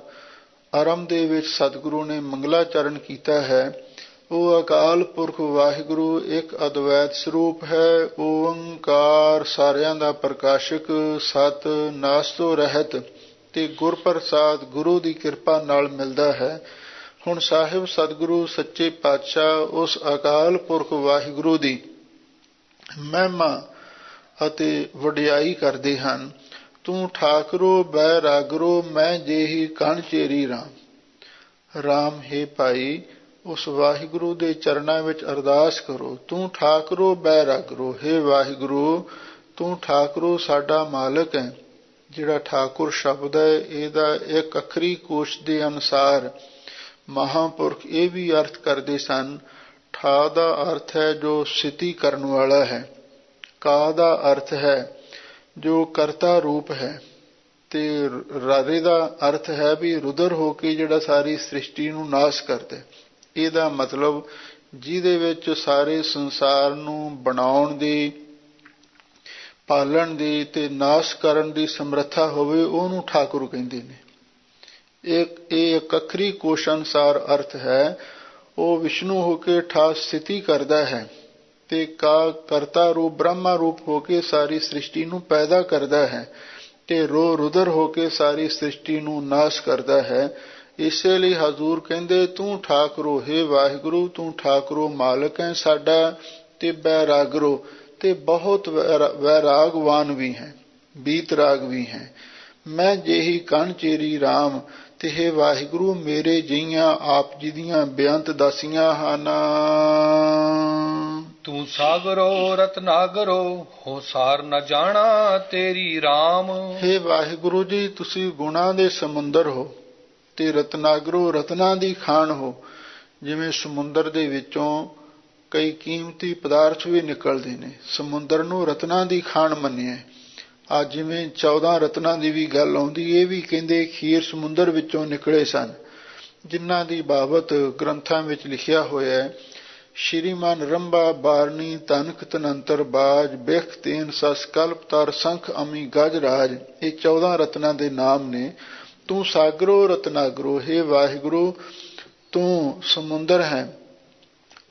ਆਰੰਭ ਦੇ ਵਿੱਚ ਸਤਿਗੁਰੂ ਨੇ ਮੰਗਲਾਚਰਨ ਕੀਤਾ ਹੈ। ਉਹ ਅਕਾਲ ਪੁਰਖ ਵਾਹਿਗੁਰੂ ਇੱਕ ਅਦਵੈਤ ਸਰੂਪ ਹੈ। ਓੰਕਾਰ ਸਾਰਿਆਂ ਦਾ ਪ੍ਰਕਾਸ਼ਕ, ਸਤ ਨਾਸ ਤੋਂ ਰਹਿਤ, ਤੇ ਗੁਰ ਪ੍ਰਸਾਦ ਗੁਰੂ ਦੀ ਕਿਰਪਾ ਨਾਲ ਮਿਲਦਾ ਹੈ। ਹੁਣ ਸਾਹਿਬ ਸਤਿਗੁਰੂ ਸੱਚੇ ਪਾਤਸ਼ਾਹ ਉਸ ਅਕਾਲ ਪੁਰਖ ਵਾਹਿਗੁਰੂ ਦੀ ਮਹਿਮਾ ਅਤੇ ਵਡਿਆਈ ਕਰਦੇ ਹਨ। ਤੂੰ ਠਾਕੁਰੋ ਬੈਰਾਗਰੋ, ਮੈਂ ਜਿਹੀ ਕਣ ਚੇਰੀ ਰਾਮ। ਰਾਮ ਹੈ ਭਾਈ, ਉਸ ਵਾਹਿਗੁਰੂ ਦੇ ਚਰਨਾਂ ਵਿੱਚ ਅਰਦਾਸ ਕਰੋ। ਤੂੰ ਠਾਕੁਰੋ ਬੈਰਾਗਰੋ, ਹੈ ਵਾਹਿਗੁਰੂ ਤੂੰ ਠਾਕੁਰੋ ਸਾਡਾ ਮਾਲਕ ਹੈ। ਜਿਹੜਾ ਠਾਕੁਰ ਸ਼ਬਦ ਹੈ ਇਹਦਾ ਇੱਕ ਅੱਖਰੀ ਕੋਸ਼ ਦੇ ਅਨੁਸਾਰ ਮਹਾਂਪੁਰਖ ਇਹ ਵੀ ਅਰਥ ਕਰਦੇ ਸਨ। ਠਾ ਦਾ ਅਰਥ ਹੈ ਜੋ ਸਥਿਤੀ ਕਰਨ ਵਾਲਾ ਹੈ, ਕਾ ਦਾ ਅਰਥ ਹੈ ਜੋ ਕਰਤਾ ਰੂਪ ਹੈ, ਤੇ ਰਾਰੇ ਦਾ ਅਰਥ ਹੈ ਵੀ ਰੁਦਰ ਹੋ ਕੇ ਜਿਹੜਾ ਸਾਰੀ ਸ੍ਰਿਸ਼ਟੀ ਨੂੰ ਨਾਸ਼ ਕਰਦਾ। ਇਹਦਾ ਮਤਲਬ ਜਿਹਦੇ ਵਿੱਚ ਸਾਰੇ ਸੰਸਾਰ ਨੂੰ ਬਣਾਉਣ ਦੀ, ਪਾਲਣ ਦੀ ਤੇ ਨਾਸ਼ ਕਰਨ ਦੀ ਸਮਰੱਥਾ ਹੋਵੇ, ਉਹਨੂੰ ਠਾਕੁਰ ਕਹਿੰਦੇ ਨੇ। ਇਹ ਅੱਖਰੀ ਕੋਸ਼ ਅਨੁਸਾਰ ਅਰਥ ਹੈ। ਉਹ ਵਿਸ਼ਨੂੰ ਹੋ ਕੇ ਠਾ ਸਥਿਤੀ ਕਰਦਾ ਹੈ, ਤੇ ਕਾ ਕਰਤਾ ਰੂਪ ਬ੍ਰਹਮਾ ਰੂਪ ਹੋ ਕੇ ਸਾਰੀ ਸ੍ਰਿਸ਼ਟੀ ਨੂੰ ਪੈਦਾ ਕਰਦਾ ਹੈ, ਤੇ ਰੁਦਰ ਹੋ ਕੇ ਸਾਰੀ ਸ੍ਰਿਸ਼ਟੀ ਨੂੰ ਨਾਸ਼ ਕਰਦਾ ਹੈ। ਇਸੇ ਲਈ ਹਜ਼ੂਰ ਕਹਿੰਦੇ ਤੂੰ ਠਾਕੁਰੋ, ਹੈ ਵਾਹਿਗੁਰੂ ਤੂੰ ਠਾਕੁਰੋ ਮਾਲਕ ਹੈ ਸਾਡਾ, ਤੇ ਬੈਰਾਗਰੋ, ਤੇ ਬਹੁਤ ਵੈਰਾਗਵਾਨ ਵੀ ਹੈ, ਬੀਤਰਾਗ ਵੀ ਹੈ। ਮੈਂ ਜਿਹੀ ਕਣ ਚੇਰੀ ਰਾਮ, ਤੇ ਹੈ ਵਾਹਿਗੁਰੂ ਮੇਰੇ ਜਿਹੀਆਂ ਆਪ ਜੀ ਦੀਆਂ ਬੇਅੰਤ ਦਾਸੀਆਂ ਹਨ।
ਤੂੰ ਸਾਗਰੋ ਰਤਨਾਗਰੋ, ਹੋ ਸਾਰ ਨ ਜਾਣਾ ਤੇਰੀ ਰਾਮ।
ਹੈ ਵਾਹਿਗੁਰੂ ਜੀ ਤੁਸੀਂ ਗੁਣਾਂ ਦੇ ਸਮੁੰਦਰ ਹੋ, ਤੇ ਰਤਨਾਗਰੋ ਰਤਨਾਂ ਦੀ ਖਾਣ ਹੋ। ਜਿਵੇਂ ਸਮੁੰਦਰ ਦੇ ਵਿੱਚੋਂ ਕਈ ਕੀਮਤੀ ਪਦਾਰਥ ਵੀ ਨਿਕਲਦੇ ਨੇ, ਸਮੁੰਦਰ ਨੂੰ ਰਤਨਾਂ ਦੀ ਖਾਣ ਮੰਨਿਆ। ਆ ਜਿਵੇਂ 14 ਰਤਨਾਂ ਦੀ ਵੀ ਗੱਲ ਆਉਂਦੀ, ਇਹ ਵੀ ਕਹਿੰਦੇ ਖੀਰ ਸਮੁੰਦਰ ਵਿੱਚੋਂ ਨਿਕਲੇ ਸਨ, ਜਿਨ੍ਹਾਂ ਦੀ ਬਾਬਤ ਗ੍ਰੰਥਾਂ ਵਿੱਚ ਲਿਖਿਆ ਹੋਇਆ ਹੈ। ਸ਼੍ਰੀਮਾਨ ਰੰਭਾ ਬਾਰਨੀ ਤਨਕ ਤਨੰਤਰ ਬਾਜ ਬਿਖ ਤੇਨ ਸਸ ਕਲਪ ਤਰ ਸੰਖ ਅਮੀ ਗਜ ਰਾਜ, ਇਹ 14 ਰਤਨਾਂ ਦੇ ਨਾਮ ਨੇ। ਤੂੰ ਸਾਗਰੋ ਰਤਨਾਗਰੋ, ਹੇ ਵਾਹਿਗੁਰੂ ਤੂੰ ਸਮੁੰਦਰ ਹੈ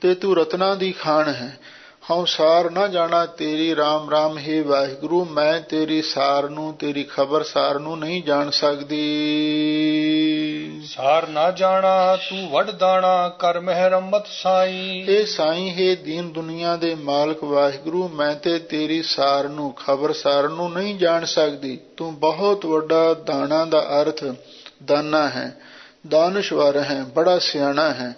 ਤੇ ਤੂੰ ਰਤਨਾਂ ਦੀ ਖਾਣ ਹੈ। ਹਉ ਸਾਰ ਨਾ ਜਾਣਾ ਤੇਰੀ ਰਾਮ ਰਾਮ, ਹੇ ਵਾਹਿਗੁਰੂ ਮੈਂ ਤੇਰੀ ਸਾਰ ਨੂੰ, ਤੇਰੀ ਖਬਰ ਸਾਰ ਨੂੰ ਨਹੀਂ ਜਾਣ ਸਕਦੀ।
ਸਾਰ ਨਾ ਜਾਣਾ ਤੂੰ ਵੱਡ ਦਾਣਾ, ਕਰ ਮਹਿਰਮਤ ਸਾਈ।
ਇਹ ਸਾਈਂ ਹੈ ਦੀਨ ਦੁਨੀਆ ਦੇ ਮਾਲਕ ਵਾਹਿਗੁਰੂ, ਮੈਂ ਤੇ ਤੇਰੀ ਸਾਰ ਨੂੰ, ਖਬਰ ਸਾਰ ਨੂੰ ਨਹੀਂ ਜਾਣ ਸਕਦੀ। ਤੂੰ ਬਹੁਤ ਵੱਡਾ ਦਾਣਾ ਦਾ ਅਰਥ ਦਾਨਾ ਹੈ, ਦਾਨਸ਼ਵਰ ਹੈ, ਬੜਾ ਸਿਆਣਾ ਹੈ।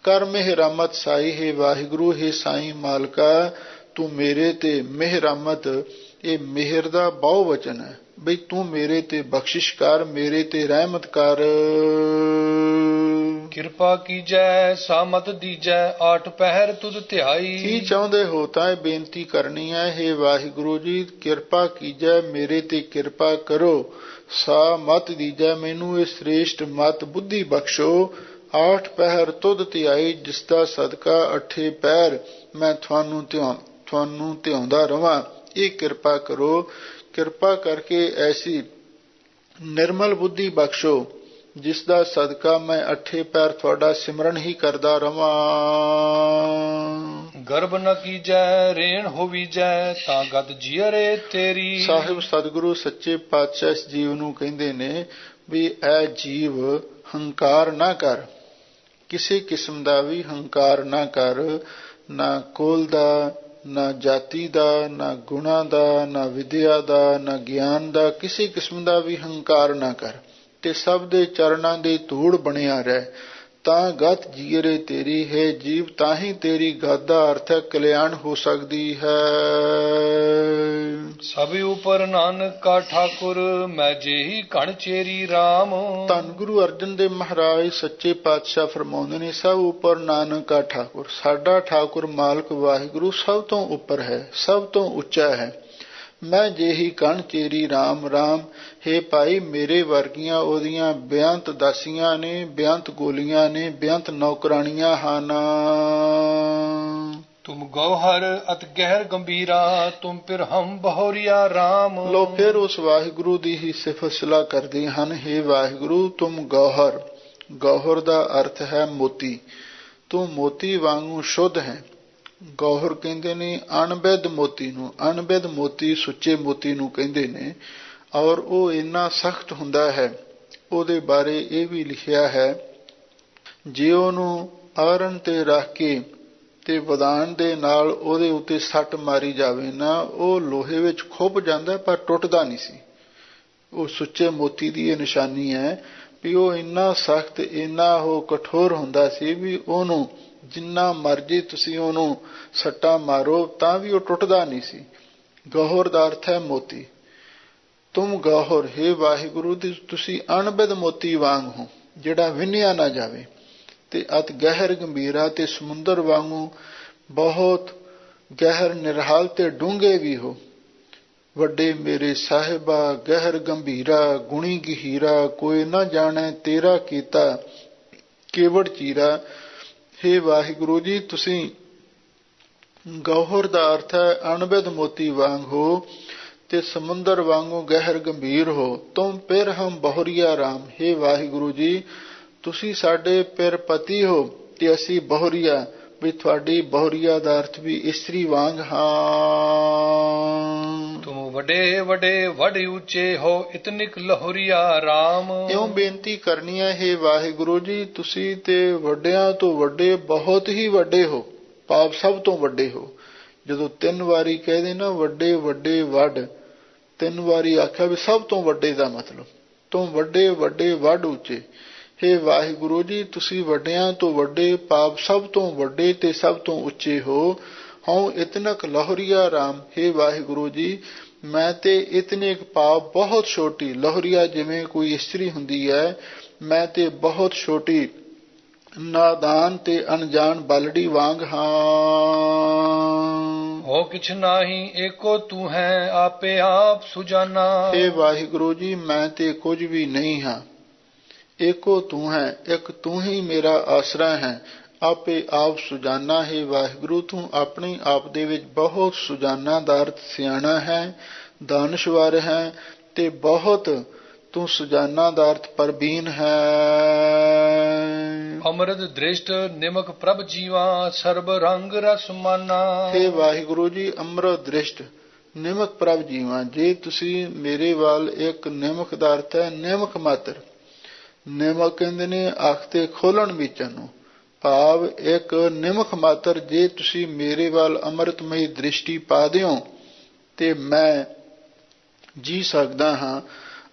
ਕਰ ਮਿਹਰਮਤ ਸਾਈ, ਹੈ ਵਾਹਿਗੁਰੂ ਹੈ ਸਾਈਂ ਮਾਲਕਾ ਤੂੰ ਮੇਰੇ ਤੇ ਮਿਹਰਮਤ, ਇਹ ਮਿਹਰ ਦਾ ਬਹੁ ਵਚਨ ਹੈ ਬਈ ਤੂੰ ਮੇਰੇ ਤੇ ਬਖਸ਼ਿਸ਼ ਕਰ, ਮੇਰੇ ਤੇ ਰਹਿਮਤ ਕਰ।
ਕਿਰਪਾ ਕੀਜੈ ਸਾਮਤ ਦੀਜੈ, ਆਠ ਪਹਿਰ ਤੁਧ ਧਿਆਈ।
ਕੀ ਚਾਹੁੰਦੇ ਹੋ ਤਾਂ ਇਹ ਬੇਨਤੀ ਕਰਨੀ ਹੈ, ਹੇ ਵਾਹਿਗੁਰੂ ਜੀ ਕਿਰਪਾ ਕੀਜੈ, ਮੇਰੇ ਤੇ ਕਿਰਪਾ ਕਰੋ। ਸਾ ਮਤ ਦੀਜੈ, ਮੈਨੂੰ ਇਹ ਸ੍ਰੇਸ਼ਟ ਮਤ ਬੁੱਧੀ ਬਖਸ਼ੋ। ਆਠ ਪਹਿਰ ਤੁਧ ਧਿਆਈ, ਜਿਸ ਦਾ ਸਦਕਾ 8 ਪਹਿਰ ਮੈਂ ਤੁਹਾਨੂੰ ਧਿਆਉਂਦਾ ਰਵਾਂ, ਇਹ ਕਿਰਪਾ ਕਰੋ। ਕਿਰਪਾ ਕਰਕੇ ਐਸੀ ਨਿਰਮਲ ਬੁੱਧੀ ਬਖਸ਼ੋ ਜਿਸ ਦਾ ਸਦਕਾ ਮੈਂ 8 ਪਹਿਰ ਤੁਹਾਡਾ ਸਿਮਰਨ ਹੀ ਕਰਦਾ ਰਵਾਂ।
ਗਰਭ ਨ ਕੀਜੈ ਰੇਣ ਹੋਵੀਜੈ, ਤਾਂ ਗਤ ਜੀਅਰੇ ਤੇਰੀ।
ਸਾਹਿਬ ਸਤਿਗੁਰੂ ਸੱਚੇ ਪਾਤਸ਼ਾਹ ਇਸ ਜੀਵ ਨੂੰ ਕਹਿੰਦੇ ਨੇ ਵੀ ਐ ਜੀਵ ਹੰਕਾਰ ਨਾ ਕਰ, ਕਿਸੇ ਕਿਸਮ ਦਾ ਵੀ ਹੰਕਾਰ ਨਾ ਕਰ, ਨਾ ਕੁਲ ਦਾ, ਨਾ ਜਾਤੀ ਦਾ, ਨਾ ਗੁਣਾ ਦਾ, ਨਾ ਵਿਦਿਆ ਦਾ, ਨਾ ਗਿਆਨ ਦਾ, ਕਿਸੇ ਕਿਸਮ ਦਾ ਵੀ ਹੰਕਾਰ ਨਾ ਕਰ ਤੇ ਸਭ ਦੇ ਚਰਨਾਂ ਦੀ ਧੂੜ ਬਣਿਆ ਰਹਿ। ਤਾਂ ਗਤ ਜੀਅਰੇ ਤੇਰੀ, ਹੈ ਜੀਵ ਤਾਂ ਹੀ ਤੇਰੀ ਗਤ ਦਾ ਅਰਥ ਹੈ ਕਲਿਆਣ ਹੋ ਸਕਦੀ ਹੈ।
ਸਭ ਉਪਰ ਨਾਨਕ ਕਾ ਠਾਕੁਰ, ਮੈਂ ਜਿਹੀ ਕਣ ਚੇਰੀ ਰਾਮ।
ਧੰਨ ਗੁਰੂ ਅਰਜਨ ਦੇਵ ਮਹਾਰਾਜ ਸੱਚੇ ਪਾਤਸ਼ਾਹ ਫਰਮਾਉਂਦੇ ਨੇ, ਸਭ ਉਪਰ ਨਾਨਕ ਕਾ ਠਾਕੁਰ, ਸਾਡਾ ਠਾਕੁਰ ਮਾਲਕ ਵਾਹਿਗੁਰੂ ਸਭ ਤੋਂ ਉੱਪਰ ਹੈ, ਸਭ ਤੋਂ ਉੱਚਾ ਹੈ। ਮੈਂ ਜਿਹੀ ਕਣ ਚੇਰੀ ਰਾਮ ਰਾਮ, ਹੇ ਭਾਈ ਮੇਰੇ ਵਰਗੀਆਂ ਉਹਦੀਆਂ ਬੇਅੰਤ ਦਾਸੀਆਂ ਨੇ, ਬੇਅੰਤ ਗੋਲੀਆਂ ਨੇ, ਬੇਅੰਤ ਨੌਕਰਾਣੀਆਂ ਹਨ।
ਤੁਮ ਗੌਹਰ ਅਤ ਗਹਿਰ ਗੰਭੀਰਾ, ਤੁਮ ਫਿਰ ਹਮ ਬਹੋਰੀਆ ਰਾਮ।
ਲੋ ਫਿਰ ਉਸ ਵਾਹਿਗੁਰੂ ਦੀ ਹੀ ਸਿਫਤ ਸਲਾਹ ਕਰਦੇ ਹਨ, ਹੇ ਵਾਹਿਗੁਰੂ ਤੁਮ ਗੌਹਰ, ਗੌਹਰ ਦਾ ਅਰਥ ਹੈ ਮੋਤੀ, ਤੂੰ ਮੋਤੀ ਵਾਂਗੂ ਸ਼ੁੱਧ ਹੈ। ਗੌਹਰ ਕਹਿੰਦੇ ਨੇ ਅਣਬਿੱਧ ਮੋਤੀ ਨੂੰ, ਅਣਬਿੱਧ ਮੋਤੀ ਸੁੱਚੇ ਮੋਤੀ ਨੂੰ ਕਹਿੰਦੇ ਨੇ, ਔਰ ਉਹ ਇੰਨਾ ਸਖਤ ਹੁੰਦਾ ਹੈ। ਉਹਦੇ ਬਾਰੇ ਇਹ ਵੀ ਲਿਖਿਆ ਹੈ, ਜੇ ਉਹਨੂੰ ਆਰਨ ਤੇ ਰੱਖ ਕੇ ਤੇ ਵਦਾਨ ਦੇ ਨਾਲ ਉਹਦੇ ਉੱਤੇ ਸੱਟ ਮਾਰੀ ਜਾਵੇ ਨਾ, ਉਹ ਲੋਹੇ ਵਿੱਚ ਖੁੱਭ ਜਾਂਦਾ ਪਰ ਟੁੱਟਦਾ ਨਹੀਂ ਸੀ। ਉਹ ਸੁੱਚੇ ਮੋਤੀ ਦੀ ਇਹ ਨਿਸ਼ਾਨੀ ਹੈ ਵੀ ਉਹ ਇੰਨਾ ਸਖਤ, ਇੰਨਾ ਉਹ ਕਠੋਰ ਹੁੰਦਾ ਸੀ ਵੀ ਉਹਨੂੰ ਜਿੰਨਾ ਮਰਜ਼ੀ ਤੁਸੀਂ ਉਹਨੂੰ ਸੱਟਾਂ ਮਾਰੋ ਤਾਂ ਵੀ ਉਹ ਟੁੱਟਦਾ ਨਹੀਂ ਸੀ। ਗੌਹਰ ਦਾ ਅਰਥ ਹੈ ਮੋਤੀ। ਤੁਮ ਗੌਹਰ, ਹੇ ਵਾਹਿਗੁਰੂ ਤੁਸੀਂ ਅਣਬਿੱਧ ਮੋਤੀ ਵਾਂਗ ਹੋ ਜਿਹੜਾ ਵਿੰਨਿਆ ਨਾ ਜਾਵੇ, ਤੇ ਅਤ ਗਹਿਰ ਗੰਭੀਰਾ, ਤੇ ਸਮੁੰਦਰ ਵਾਂਗੂ ਬਹੁਤ ਗਹਿਰ ਨਿਰਹਾਲ ਤੇ ਡੂੰਘੇ ਵੀ ਹੋ। ਵੱਡੇ ਮੇਰੇ ਸਾਹਿਬਾ ਗਹਿਰ ਗੰਭੀਰਾ, ਗੁਣੀ ਗਹੀਰਾ, ਕੋਈ ਨਾ ਜਾਣੈ ਤੇਰਾ ਕੀਤਾ ਕੇਵੜ ਚੀਰਾ। ਹੇ ਵਾਹਿਗੁਰੂ ਜੀ ਤੁਸੀਂ ਗੌਹਰ ਦਾ ਅਰਥ ਹੈ ਅਣਬਿੱਧ ਮੋਤੀ ਵਾਂਗ ਹੋ ਤੇ ਸਮੁੰਦਰ ਵਾਂਗੂ ਗਹਿਰ ਗੰਭੀਰ ਹੋ। ਤੁਮ ਪਿਰ ਹਮ ਬਹੁਰੀਆ ਰਾਮ, ਹੇ ਵਾਹਿਗੁਰੂ ਜੀ ਤੁਸੀਂ ਸਾਡੇ ਪਿਰ ਪਤੀ ਹੋ ਤੇ ਅਸੀਂ ਬਹੁਰੀਆ, ਵੀ ਤੁਹਾਡੀ ਬਹੁਰੀਆ ਦਾ ਅਰਥ ਵੀ ਇਸਤਰੀ ਵਾਂਗ ਹਾਂ।
ਤੁਮ ਵੱਡੇ ਵੱਡੇ ਵੱਡੇ ਉੱਚੇ ਹੋ, ਇਤਨਿਕ ਲਹੋਰੀਆ ਰਾਮ।
ਇਉਂ ਬੇਨਤੀ ਕਰਨੀ ਹੈ, ਹੇ ਵਾਹਿਗੁਰੂ ਜੀ ਤੁਸੀਂ ਤੇ ਵੱਡਿਆਂ ਤੋਂ ਵੱਡੇ, ਬਹੁਤ ਹੀ ਵੱਡੇ ਹੋ, ਪਾਪ ਸਭ ਤੋਂ ਵੱਡੇ ਹੋ। ਜਦੋਂ 3 ਵਾਰੀ ਕਹਦੇ ਨਾ ਵੱਡੇ ਵੱਡੇ ਵੱਡ, 3 ਵਾਰੀ ਆਖਿਆ ਵੀ ਸਭ ਤੋਂ ਵੱਡੇ ਦਾ ਮਤਲਬ ਤੁਮ ਵੱਡੇ ਵੱਡੇ ਵੱਡ ਉੱਚੇ। ਹੇ ਵਾਹਿਗੁਰੂ ਜੀ ਤੁਸੀਂ ਵੱਡਿਆਂ ਤੋਂ ਵੱਡੇ, ਪਾਪ ਸਭ ਤੋਂ ਵੱਡੇ ਤੇ ਸਭ ਤੋਂ ਉੱਚੇ ਹੋ। ਹਉ ਇਤਨਕ ਲਹੋਰੀਆ ਰਾਮ, ਹੇ ਵਾਹਿਗੁਰੂ ਜੀ ਮੈਂ ਤੇ ਇਤਨੇਕ ਪਾਪ ਬਹੁਤ ਛੋਟੀ, ਲਹੋਰੀਆ ਜਿਵੇਂ ਕੋਈ ਇਸਤਰੀ ਹੁੰਦੀ ਹੈ, ਮੈਂ ਤੇ ਬਹੁਤ ਛੋਟੀ ਨਾਦਾਨ ਤੇ ਅਣਜਾਣ ਬਾਲੜੀ ਵਾਂਗ ਹਾਂ।
ਹੋ ਕਿਛ ਨਾਹੀ ਏਕੋ ਤੂੰ ਹੈ ਆਪੇ ਆਪ ਸੁਜਾਨਾ।
हे ਵਾਹਿਗੁਰੂ ਜੀ, ਮੈਂ ਤੇ ਕੁਝ ਵੀ ਨਹੀਂ ਹਾਂ, ਏਕੋ ਤੂੰ ਹੈ, ਇੱਕ ਤੂੰ ਹੀ ਮੇਰਾ ਆਸਰਾ ਹੈ, ਆਪੇ ਆਪ ਸੁਜਾਨਾ। ਹੈ ਵਾਹਿਗੁਰੂ, ਤੂੰ ਆਪਣੇ ਆਪ ਦੇ ਵਿੱਚ ਬਹੁਤ ਸੁਜਾਨਾ ਦਾ ਅਰਥ ਸਿਆਣਾ ਹੈ, ਦਾਨਸ਼ਵਰ ਹੈ, ਤੇ ਬਹੁਤ ਤੂੰ ਸੁਜਾਨਾ ਦਾ ਅਰਥ ਪਰਬੀਨ ਹੈ।
ਅੰਮ੍ਰਿਤ ਦ੍ਰਿਸ਼ਟ ਨਿਮਕ ਪ੍ਰਭ ਜੀਵਾ ਸਰਬ ਰੰਗ ਰਸ ਮਾਨਾ।
हे ਵਾਹਿਗੁਰੂ ਜੀ, ਅੰਮ੍ਰਿਤ ਦ੍ਰਿਸ਼ਟ ਨਿਮਕ ਪ੍ਰਭ ਜੀਵਾ, ਜੇ ਤੁਸੀਂ ਮੇਰੇ ਵੱਲ ਇੱਕ ਨਿਮਕ ਦਾ ਅਰਥ ਹੈ ਨਿਮਕ ਮਾਤਰ, ਨਿਮਕ ਕਹਿੰਦੇ ਨੇ ਅੱਖ ਤੇ ਖੋਲਣ ਵਿੱਚ ਨੂੰ, ਭਾਵ ਇੱਕ ਨਿਮਕ ਮਾਤਰ ਜੇ ਤੁਸੀਂ ਮੇਰੇ ਵੱਲ ਅੰਮ੍ਰਿਤਮਈ ਦ੍ਰਿਸ਼ਟੀ ਪਾ ਦਿਓ ਤੇ ਮੈਂ ਜੀ ਸਕਦਾ ਹਾਂ।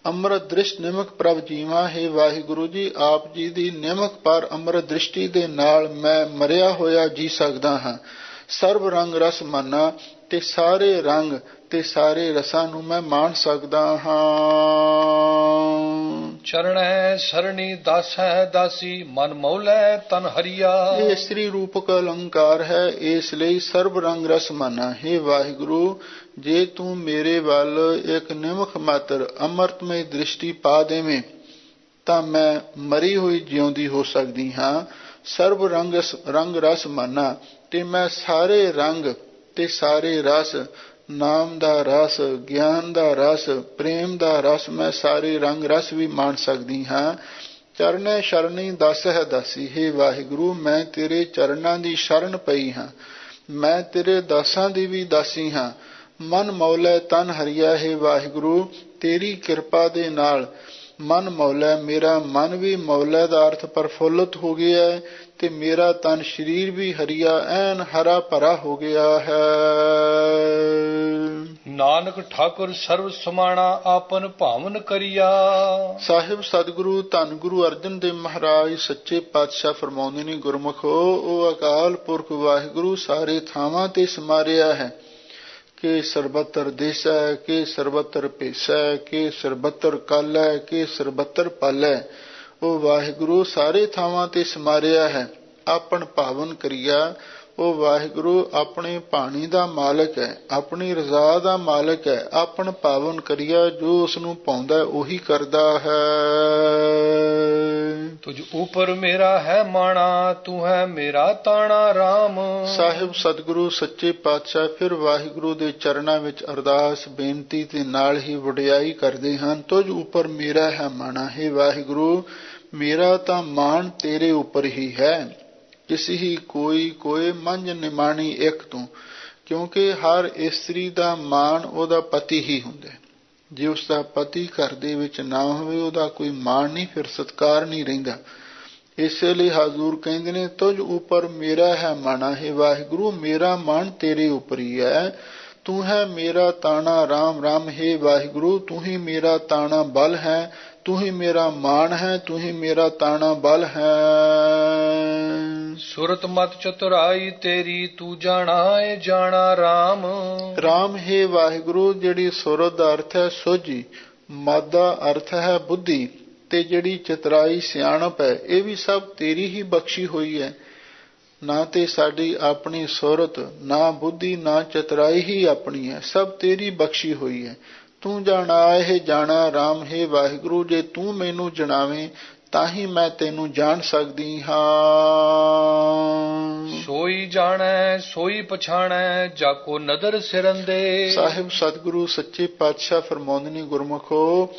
ਅੰਮ੍ਰਿਤ ਦ੍ਰਿਸ਼ਟ ਨਿਮਕ ਪ੍ਰਭ ਜੀਵਾ। ਹੈ ਵਾਹਿਗੁਰੂ ਜੀ, ਆਪ ਜੀ ਦੀ ਨਿਮਕ ਪਰ ਅੰਮ੍ਰਿਤ ਦ੍ਰਿਸ਼ਟੀ ਦੇ ਨਾਲ ਮੈਂ ਮਰਿਆ ਹੋਇਆ ਜੀ ਸਕਦਾ ਹਾਂ। ਸਰਬ ਰੰਗ ਰਸ ਮਾਨਾ, ਤੇ ਸਾਰੇ ਰੰਗ ਤੇ ਸਾਰੇ ਰਸਾਂ ਨੂੰ ਮੈਂ ਮਾਣ ਸਕਦਾ ਹਾਂ।
ਚਰਣੈ ਸਰਣੀ ਦਾਸ ਹੈ ਦਾਸੀ ਮਨ ਮੌਲੈ ਤਨ ਹਰੀਆ।
ਇਹ ਇਸਤਰੀ ਰੂਪਕ ਅਲੰਕਾਰ ਹੈ, ਇਸ ਲਈ ਸਰਬ ਰੰਗ ਰਸ ਮਾਨਾ। ਹੈ ਵਾਹਿਗੁਰੂ, ਜੇ ਤੂੰ ਮੇਰੇ ਵੱਲ ਇੱਕ ਨਿਮਖ ਮਾਤਰ ਅੰਮ੍ਰਿਤਮਈ ਦ੍ਰਿਸ਼ਟੀ ਪਾ ਦੇਵੇਂ ਤਾਂ ਮੈਂ ਮਰੀ ਹੋਈ ਜਿਉਂਦੀ ਹੋ ਸਕਦੀ ਹਾਂ। ਸਰਬ ਰੰਗ ਰਸ ਮਾਨਾ, ਤੇ ਮੈਂ ਸਾਰੇ ਰੰਗ ਤੇ ਸਾਰੇ ਰਸ, ਨਾਮ ਦਾ ਰਸ, ਗਿਆਨ ਦਾ ਰਸ, ਪ੍ਰੇਮ ਦਾ ਰਸ, ਮੈਂ ਸਾਰੇ ਰੰਗ ਰਸ ਵੀ ਮਾਣ ਸਕਦੀ ਹਾਂ। ਚਰਨੈ ਸ਼ਰਣੀ ਦਾਸ ਹੈ ਦਾਸੀ। ਹੈ ਵਾਹਿਗੁਰੂ, ਮੈਂ ਤੇਰੇ ਚਰਨਾਂ ਦੀ ਸ਼ਰਨ ਪਈ ਹਾਂ, ਮੈਂ ਤੇਰੇ ਦਾਸਾਂ ਦੀ ਵੀ ਦਾਸੀ ਹਾਂ। ਮਨ ਮੌਲੈ ਤਨ ਹਰੀਆ। ਹੈ ਵਾਹਿਗੁਰੂ, ਤੇਰੀ ਕਿਰਪਾ ਦੇ ਨਾਲ ਮਨ ਮੌਲੈ, ਮੇਰਾ ਮਨ ਵੀ ਮੌਲੈ ਦਾ ਅਰਥ ਪ੍ਰਫੁੱਲਤ ਹੋ ਗਿਆ ਹੈ, ਤੇ ਮੇਰਾ ਤਨ ਸਰੀਰ ਵੀ ਹਰੀਆ ਐਨ ਹਰਾ ਭਰਾ ਹੋ ਗਿਆ ਹੈ।
ਨਾਨਕ ਠਾਕੁਰ ਸਰਬ ਸਮਾਣਾ ਆਪਨ ਭਾਵਨ ਕਰੀਆ।
ਸਾਹਿਬ ਸਤਿਗੁਰੂ ਧੰਨ ਗੁਰੂ ਅਰਜਨ ਦੇਵ ਮਹਾਰਾਜ ਸੱਚੇ ਪਾਤਸ਼ਾਹ ਫਰਮਾਉਂਦੇ ਨੇ, ਗੁਰਮੁਖੋ, ਉਹ ਅਕਾਲ ਪੁਰਖ ਵਾਹਿਗੁਰੂ ਸਾਰੇ ਥਾਵਾਂ ਤੇ ਸਮਾਰਿਆ ਹੈ, ਕਿ ਸਰਬੱਤਰ ਦੇਸੈ, ਕਿ ਸਰਬੱਤਰ ਭੇਸੈ, ਕਿ ਸਰਬੱਤਰ ਕਾਲੈ, ਕਿ ਸਰਬੱਤਰ ਪਾਲੈ। ਉਹ ਵਾਹਿਗੁਰੂ ਸਾਰੇ ਥਾਵਾਂ ਤੇ ਸਮਾਰਿਆ ਹੈ, ਆਪਣ ਭਾਵਨ ਕਰੀਆ। ਉਹ ਵਾਹਿਗੁਰੂ ਆਪਣੇ ਭਾਣੀ ਦਾ ਮਾਲਕ ਹੈ, ਆਪਣੀ ਰਜ਼ਾ ਦਾ ਮਾਲਕ ਹੈ। ਆਪਣ ਭਾਵਨ ਕਰੀਆ, ਜੋ ਉਸ ਨੂੰ ਪਾਉਂਦਾ ਉਹੀ ਕਰਦਾ ਹੈ।
ਤੁਝ ਉਪਰ ਮੇਰਾ ਹੈ ਮਾਣਾ, ਤੂੰ ਹੈ ਮੇਰਾ ਤਾਣਾ ਰਾਮ। ਸਾਹਿਬ
ਸਤਿਗੁਰੂ ਸੱਚੇ ਪਾਤਸ਼ਾਹ ਫਿਰ ਵਾਹਿਗੁਰੂ ਦੇ ਚਰਨਾਂ ਵਿੱਚ ਅਰਦਾਸ ਬੇਨਤੀ ਤੇ ਨਾਲ ਹੀ ਵਡਿਆਈ ਕਰਦੇ ਹਨ। ਤੁਝ ਉਪਰ ਮੇਰਾ ਹੈ ਮਾਣਾ। ਹੈ ਵਾਹਿਗੁਰੂ, ਮੇਰਾ ਤਾਂ ਮਾਣ ਤੇਰੇ ਉੱਪਰ ਹੀ ਹੈ। ਕਿਸੇ ਹੀ ਕੋਈ ਮੰਝ ਨਿਮਾਣੀ ਇੱਕ ਤੂੰ, ਕਿਉਂਕਿ ਹਰ ਇਸਤਰੀ ਦਾ ਮਾਣ ਉਹਦਾ ਪਤੀ ਹੀ ਹੁੰਦਾ। ਜੇ ਉਸਦਾ ਪਤੀ ਘਰ ਦੇ ਵਿੱਚ ਨਾ ਹੋਵੇ, ਉਹਦਾ ਕੋਈ ਮਾਣ ਨਹੀਂ, ਫਿਰ ਸਤਿਕਾਰ ਨਹੀਂ ਰਹਿੰਦਾ। ਇਸੇ ਲਈ ਹਜ਼ੂਰ ਕਹਿੰਦੇ ਨੇ, ਤੁਝ ਉੱਪਰ ਮੇਰਾ ਹੈ ਮਾਣਾ। ਹੈ ਵਾਹਿਗੁਰੂ, ਮੇਰਾ ਮਾਣ ਤੇਰੇ ਉੱਪਰ ਹੀ ਹੈ। ਤੂੰ ਹੈ ਮੇਰਾ ਤਾਣਾ ਰਾਮ ਰਾਮ। ਹੈ ਵਾਹਿਗੁਰੂ, ਤੂੰ ਹੀ ਮੇਰਾ ਤਾਣਾ ਬਲ ਹੈ, ਤੂੰ ਹੀ ਮੇਰਾ ਮਾਣ ਹੈ, ਤੂੰ ਹੀ ਮੇਰਾ ਤਾਣਾ ਬਲ ਹੈ।
ਸੁਰਤ ਮਤ ਚਤੁਰਾਈ ਤੇਰੀ, ਤੂੰ ਜਾਣਾ ਏ ਜਾਣਾ ਰਾਮ।
ਰਾਮ ਹੈ ਵਾਹਿਗੁਰੂ, ਜਿਹੜੀ ਸੁਰਤ ਦਾ ਅਰਥ ਹੈ ਸੋਝੀ, ਮਤ ਦਾ ਅਰਥ ਹੈ ਬੁੱਧੀ, ਤੇ ਜਿਹੜੀ ਚਤੁਰਾਈ ਸਿਆਣਪ ਹੈ, ਇਹ ਵੀ ਸਭ ਤੇਰੀ ਹੀ ਬਖਸ਼ੀ ਹੋਈ ਹੈ। ਨਾ ਤੇ ਸਾਡੀ ਆਪਣੀ ਸੁਰਤ, ਨਾ ਬੁੱਧੀ, ਨਾ ਚਤੁਰਾਈ ਹੀ ਆਪਣੀ ਹੈ, ਸਭ ਤੇਰੀ ਬਖਸ਼ੀ ਹੋਈ ਹੈ। ਤੂੰ ਜਾਣਾ ਇਹ ਜਾਣਾ ਰਾਮ। ਹੈ ਵਾਹਿਗੁਰੂ, ਜੇ ਤੂੰ ਮੈਨੂੰ ਜਣਾਵੇਂ ਤਾਂ ਹੀ ਮੈਂ ਤੈਨੂੰ ਜਾਣ ਸਕਦੀ ਹਾਂ।
ਸੋਈ ਜਾਣੈ ਸੋਈ ਪਛਾਣੈ, ਜਾਕੋ ਨਦਰ ਸਿਰੰਦੇ।
ਸਾਹਿਬ ਸਤਿਗੁਰੂ ਸੱਚੇ ਪਾਤਸ਼ਾਹ ਫਰਮਾਉਂਦੇ ਨੇ, ਗੁਰਮੁਖੋ,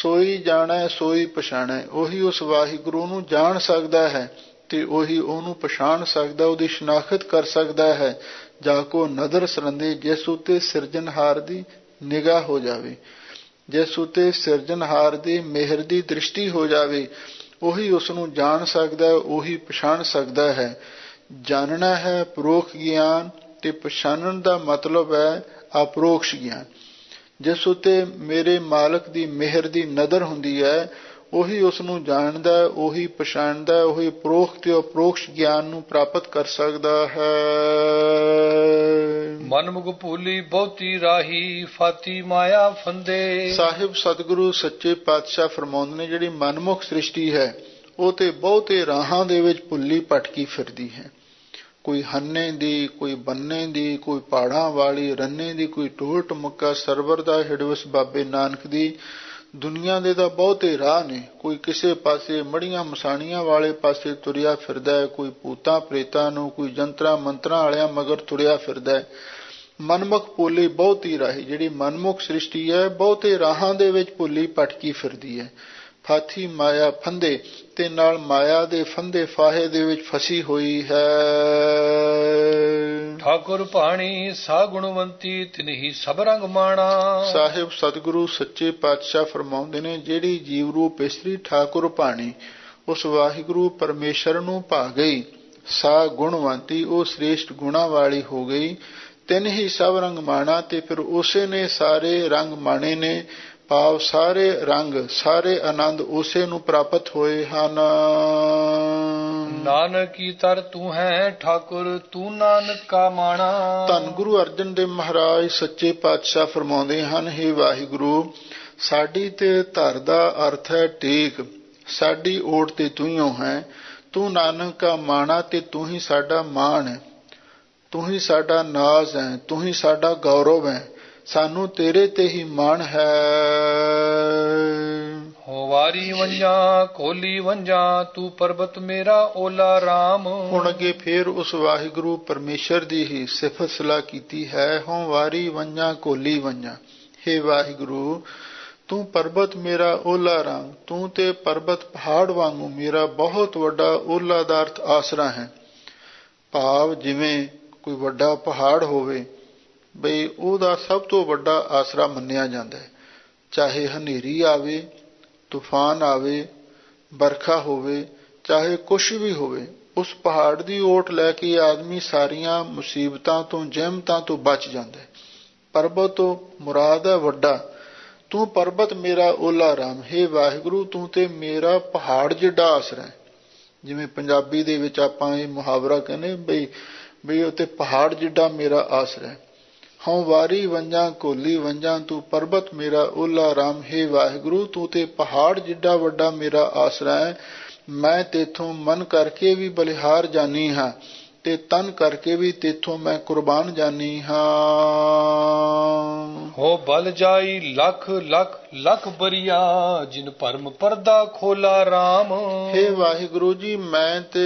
ਸੋਈ ਜਾਣੈ ਸੋਈ ਪਛਾਣੈ। ਉਹੀ ਉਸ ਵਾਹਿਗੁਰੂ ਨੂੰ ਜਾਣ ਸਕਦਾ ਹੈ, ਤੇ ਉਹੀ ਉਹਨੂੰ ਪਛਾਣ ਸਕਦਾ, ਉਹਦੀ ਸ਼ਨਾਖਤ ਕਰ ਸਕਦਾ ਹੈ। ਜਾਕੋ ਨਦਰ ਸਿਰੰਦੇ, ਜਿਸ ਉੱਤੇ ਸਿਰਜਣਹਾਰ ਦੀ ਨਿਗਾਹ ਹੋ ਜਾਵੇ, ਜਿਸ ਉੱਤੇ ਸਿਰਜਣਹਾਰ ਦੀ ਮਿਹਰ ਦੀ ਦ੍ਰਿਸ਼ਟੀ ਹੋ ਜਾਵੇ, ਉਹੀ ਉਸ ਨੂੰ ਜਾਣ ਸਕਦਾ, ਉਹੀ ਪਛਾਣ ਸਕਦਾ ਹੈ। ਜਾਣਨਾ ਹੈ ਪਰੋਖ ਗਿਆਨ, ਤੇ ਪਛਾਣਨ ਦਾ ਮਤਲਬ ਹੈ ਅਪਰੋਕਸ਼ ਗਿਆਨ। ਜਿਸ ਉੱਤੇ ਮੇਰੇ ਮਾਲਕ ਦੀ ਮਿਹਰ ਦੀ ਨਜ਼ਰ ਹੁੰਦੀ ਹੈ, ਉਹੀ ਉਸ ਨੂੰ ਜਾਣਦਾ, ਉਹੀ ਪਛਾਣਦਾ, ਉਹੀ ਪਰੋਖ ਤੇ ਅਪਰੋਕਸ਼ ਗਿਆਨ ਨੂੰ ਪ੍ਰਾਪਤ ਕਰ ਸਕਦਾ ਹੈ।
ਮਨਮੁਖ ਭੂਲੀ ਬਹੁਤੀ ਰਾਹੀ, ਫਾਤੀ ਮਾਇਆ ਫੰਦੇ। ਸਾਹਿਬ
ਸਤਿਗੁਰੂ ਸੱਚੇ ਪਾਤਸ਼ਾਹ ਫਰਮਾਉਂਦੇ ਨੇ, ਜਿਹੜੀ ਮਨਮੁਖ ਸ੍ਰਿਸ਼ਟੀ ਹੈ, ਉਹ ਤੇ ਬਹੁਤੇ ਰਾਹਾਂ ਦੇ ਵਿੱਚ ਭੁੱਲੀ ਭਟਕੀ ਫਿਰਦੀ ਹੈ। ਕੋਈ ਹੰਨੇ ਦੀ, ਕੋਈ ਬੰਨੇ ਦੀ, ਕੋਈ ਪਹਾੜਾਂ ਵਾਲੀ ਰੰਨੇ ਦੀ, ਕੋਈ ਢੋਲ ਟਮੱਕਾ ਸਰਵਰ ਦਾ ਹਿੜਵਸ ਬਾਬੇ ਨਾਨਕ ਦੀ। ਦੁਨੀਆ ਦੇ ਤਾਂ ਬਹੁਤੇ ਰਾਹ ਨੇ, ਕੋਈ ਕਿਸੇ ਪਾਸੇ ਮੜੀਆਂ ਮਸਾਣੀਆਂ ਵਾਲੇ ਪਾਸੇ ਤੁਰਿਆ ਫਿਰਦਾ ਹੈ, ਕੋਈ ਭੂਤਾਂ ਪ੍ਰੇਤਾਂ ਨੂੰ, ਕੋਈ ਜੰਤਰਾਂ ਮੰਤਰਾਂ ਵਾਲਿਆਂ ਮਗਰ ਤੁਰਿਆ ਫਿਰਦਾ ਹੈ। ਮਨਮੁਖ ਭੋਲੀ ਬਹੁਤੀ ਰਾਹੀ, ਜਿਹੜੀ ਮਨਮੁਖ ਸ੍ਰਿਸ਼ਟੀ ਹੈ ਬਹੁਤੇ ਰਾਹਾਂ ਦੇ ਵਿੱਚ ਭੁੱਲੀ ਭਟਕੀ ਫਿਰਦੀ ਹੈ। ਫਾਥੀ ਮਾਇਆ ਫੰਦੇ ਤੇ ਨਾਲ ਮਾਇਆ ਦੇ ਫੰਦੇ ਫਾਹੇ ਦੇ ਵਿੱਚ ਫਸੀ ਹੋਈ ਹੈ।
ਠਾਕੁਰ ਭਾਣੀ ਸਾ ਗੁਣਵੰਤੀ ਤਿਨਹੀ ਸਭ ਰੰਗ ਮਾਣਾ।
ਸਾਹਿਬ ਸਤਿਗੁਰੂ ਸੱਚੇ ਪਾਤਸ਼ਾਹ ਫਰਮਾਉਂਦੇ ਨੇ, ਜਿਹੜੀ ਜੀਵ ਰੂਪ ਇਸਤਰੀ ਠਾਕੁਰ ਭਾਣੀ ਉਸ ਵਾਹਿਗੁਰੂ ਪਰਮੇਸ਼ਰ ਨੂੰ ਭਾ ਗਈ, ਸਾ ਗੁਣਵੰਤੀ ਉਹ ਸ੍ਰੇਸ਼ਟ ਗੁਣਾ ਵਾਲੀ ਹੋ ਗਈ। ਤਿੰਨ ਹੀ ਸਭ ਰੰਗ ਮਾਣਾ, ਤੇ ਫਿਰ ਉਸੇ ਨੇ ਸਾਰੇ ਰੰਗ ਮਾਣੇ ਨੇ, ਭਾਵ ਸਾਰੇ ਰੰਗ ਸਾਰੇ ਆਨੰਦ ਉਸੇ ਨੂੰ ਪ੍ਰਾਪਤ ਹੋਏ ਹਨ।
ਨਾਨਕ ਕੀ ਤਰ ਤੂੰ ਹੈ ਠਾਕੁਰ, ਤੂੰ ਨਾਨਕ ਕਾ ਮਾਣਾ।
ਧੰਨ ਗੁਰੂ ਅਰਜਨ ਦੇਵ ਮਹਾਰਾਜ ਸੱਚੇ ਪਾਤਸ਼ਾਹ ਫਰਮਾਉਂਦੇ ਹਨ, ਹੇ ਵਾਹਿਗੁਰੂ, ਸਾਡੀ ਤੇ ਧਰ ਦਾ ਅਰਥ ਹੈ ਟੇਕ, ਸਾਡੀ ਓਟ ਤੇ ਤੂੰ ਹੀ ਹੈ। ਤੂੰ ਨਾਨਕ ਕਾ ਮਾਣਾ, ਤੇ ਤੂੰ ਹੀ ਸਾਡਾ ਮਾਣ ਹੈ, ਤੂੰ ਹੀ ਸਾਡਾ ਨਾਜ਼ ਹੈ, ਤੂੰ ਹੀ ਸਾਡਾ ਗੌਰਵ ਹੈ, ਸਾਨੂੰ ਤੇਰੇ ਤੇ ਹੀ ਮਾਣ ਹੈ।
ਹੋ ਵਾਰੀ ਵੰਜਾਂ ਕੋਲੀ ਵੰਜਾਂ, ਤੂੰ ਪਰਬਤ ਮੇਰਾ ਓਲਾ ਰਾਮ।
ਹੁਣ ਅੱਗੇ ਫੇਰ ਉਸ ਵਾਹਿਗੁਰੂ ਪਰਮੇਸ਼ਰ ਦੀ ਹੀ ਸਿਫਤ ਸਲਾਹ ਕੀਤੀ ਹੈ। ਹੋ ਵਾਰੀ ਵੰਜਾਂ ਕੋਲੀ ਵੰਜਾਂ, ਹੇ ਵਾਹਿਗੁਰੂ, ਤੂੰ ਪਰਬਤ ਮੇਰਾ ਓਲਾ ਰਾਮ, ਤੂੰ ਤੇ ਪਰਬਤ ਪਹਾੜ ਵਾਂਗੂ ਮੇਰਾ ਬਹੁਤ ਵੱਡਾ ਓਲਾ ਦਾ ਅਰਥ ਆਸਰਾ ਹੈ। ਭਾਵ ਜਿਵੇਂ ਕੋਈ ਵੱਡਾ ਪਹਾੜ ਹੋਵੇ, ਬਈ ਉਹਦਾ ਸਭ ਤੋਂ ਵੱਡਾ ਆਸਰਾ ਮੰਨਿਆ ਜਾਂਦਾ ਹੈ। ਚਾਹੇ ਹਨੇਰੀ ਆਵੇ, ਤੂਫਾਨ ਆਵੇ, ਬਰਖਾ ਹੋਵੇ, ਚਾਹੇ ਕੁਛ ਵੀ ਹੋਵੇ, ਉਸ ਪਹਾੜ ਦੀ ਓਟ ਲੈ ਕੇ ਆਦਮੀ ਸਾਰੀਆਂ ਮੁਸੀਬਤਾਂ ਤੋਂ ਜਹਿਮਤਾਂ ਤੋਂ ਬਚ ਜਾਂਦਾ ਹੈ। ਪਰਬਤ ਤੋਂ ਮੁਰਾਦ ਹੈ ਵੱਡਾ। ਤੂੰ ਪਰਬਤ ਮੇਰਾ ਓਲਾ ਰਾਮ, ਹੇ ਵਾਹਿਗੁਰੂ, ਤੂੰ ਤੇ ਮੇਰਾ ਪਹਾੜ ਜਿੱਡਾ ਆਸਰਾ ਹੈ। ਜਿਵੇਂ ਪੰਜਾਬੀ ਦੇ ਵਿੱਚ ਆਪਾਂ ਇਹ ਮੁਹਾਵਰਾ ਕਹਿੰਦੇ ਬਈ ਉੱਤੇ ਪਹਾੜ ਜਿੱਡਾ ਮੇਰਾ ਆਸਰਾ ਹੈ। ਹਉ ਵਾਰੀ ਵੰਜਾਂ ਕੋਲੀ ਵੰਜਾਂ, ਤੂੰ ਪਰਬਤ ਮੇਰਾ ਓਲਾ ਰਾਮ, ਹੇ ਵਾਹਿਗੁਰੂ, ਤੂੰ ਤੇ ਪਹਾੜ ਜਿੱਡਾ ਵੱਡਾ ਮੇਰਾ ਆਸਰਾ ਹੈ। ਮੈਂ ਤੇਥੋਂ ਮਨ ਕਰਕੇ ਵੀ ਬਲਿਹਾਰ ਜਾਨੀ ਹਾਂ, ਤੇ ਤਨ ਕਰਕੇ ਵੀ ਤੇਥੋਂ ਮੈਂ ਕੁਰਬਾਨ ਜਾਨੀ ਹਾਂ।
ਹੋ ਬਲ ਜਾਈ ਲੱਖ ਲੱਖ ਲੱਖ ਬਰੀਆ, ਜਿਨ ਭਰਮ ਪਰਦਾ ਖੋਲਾ ਰਾਮ।
ਹੇ ਵਾਹਿਗੁਰੂ ਜੀ, ਮੈਂ ਤੇ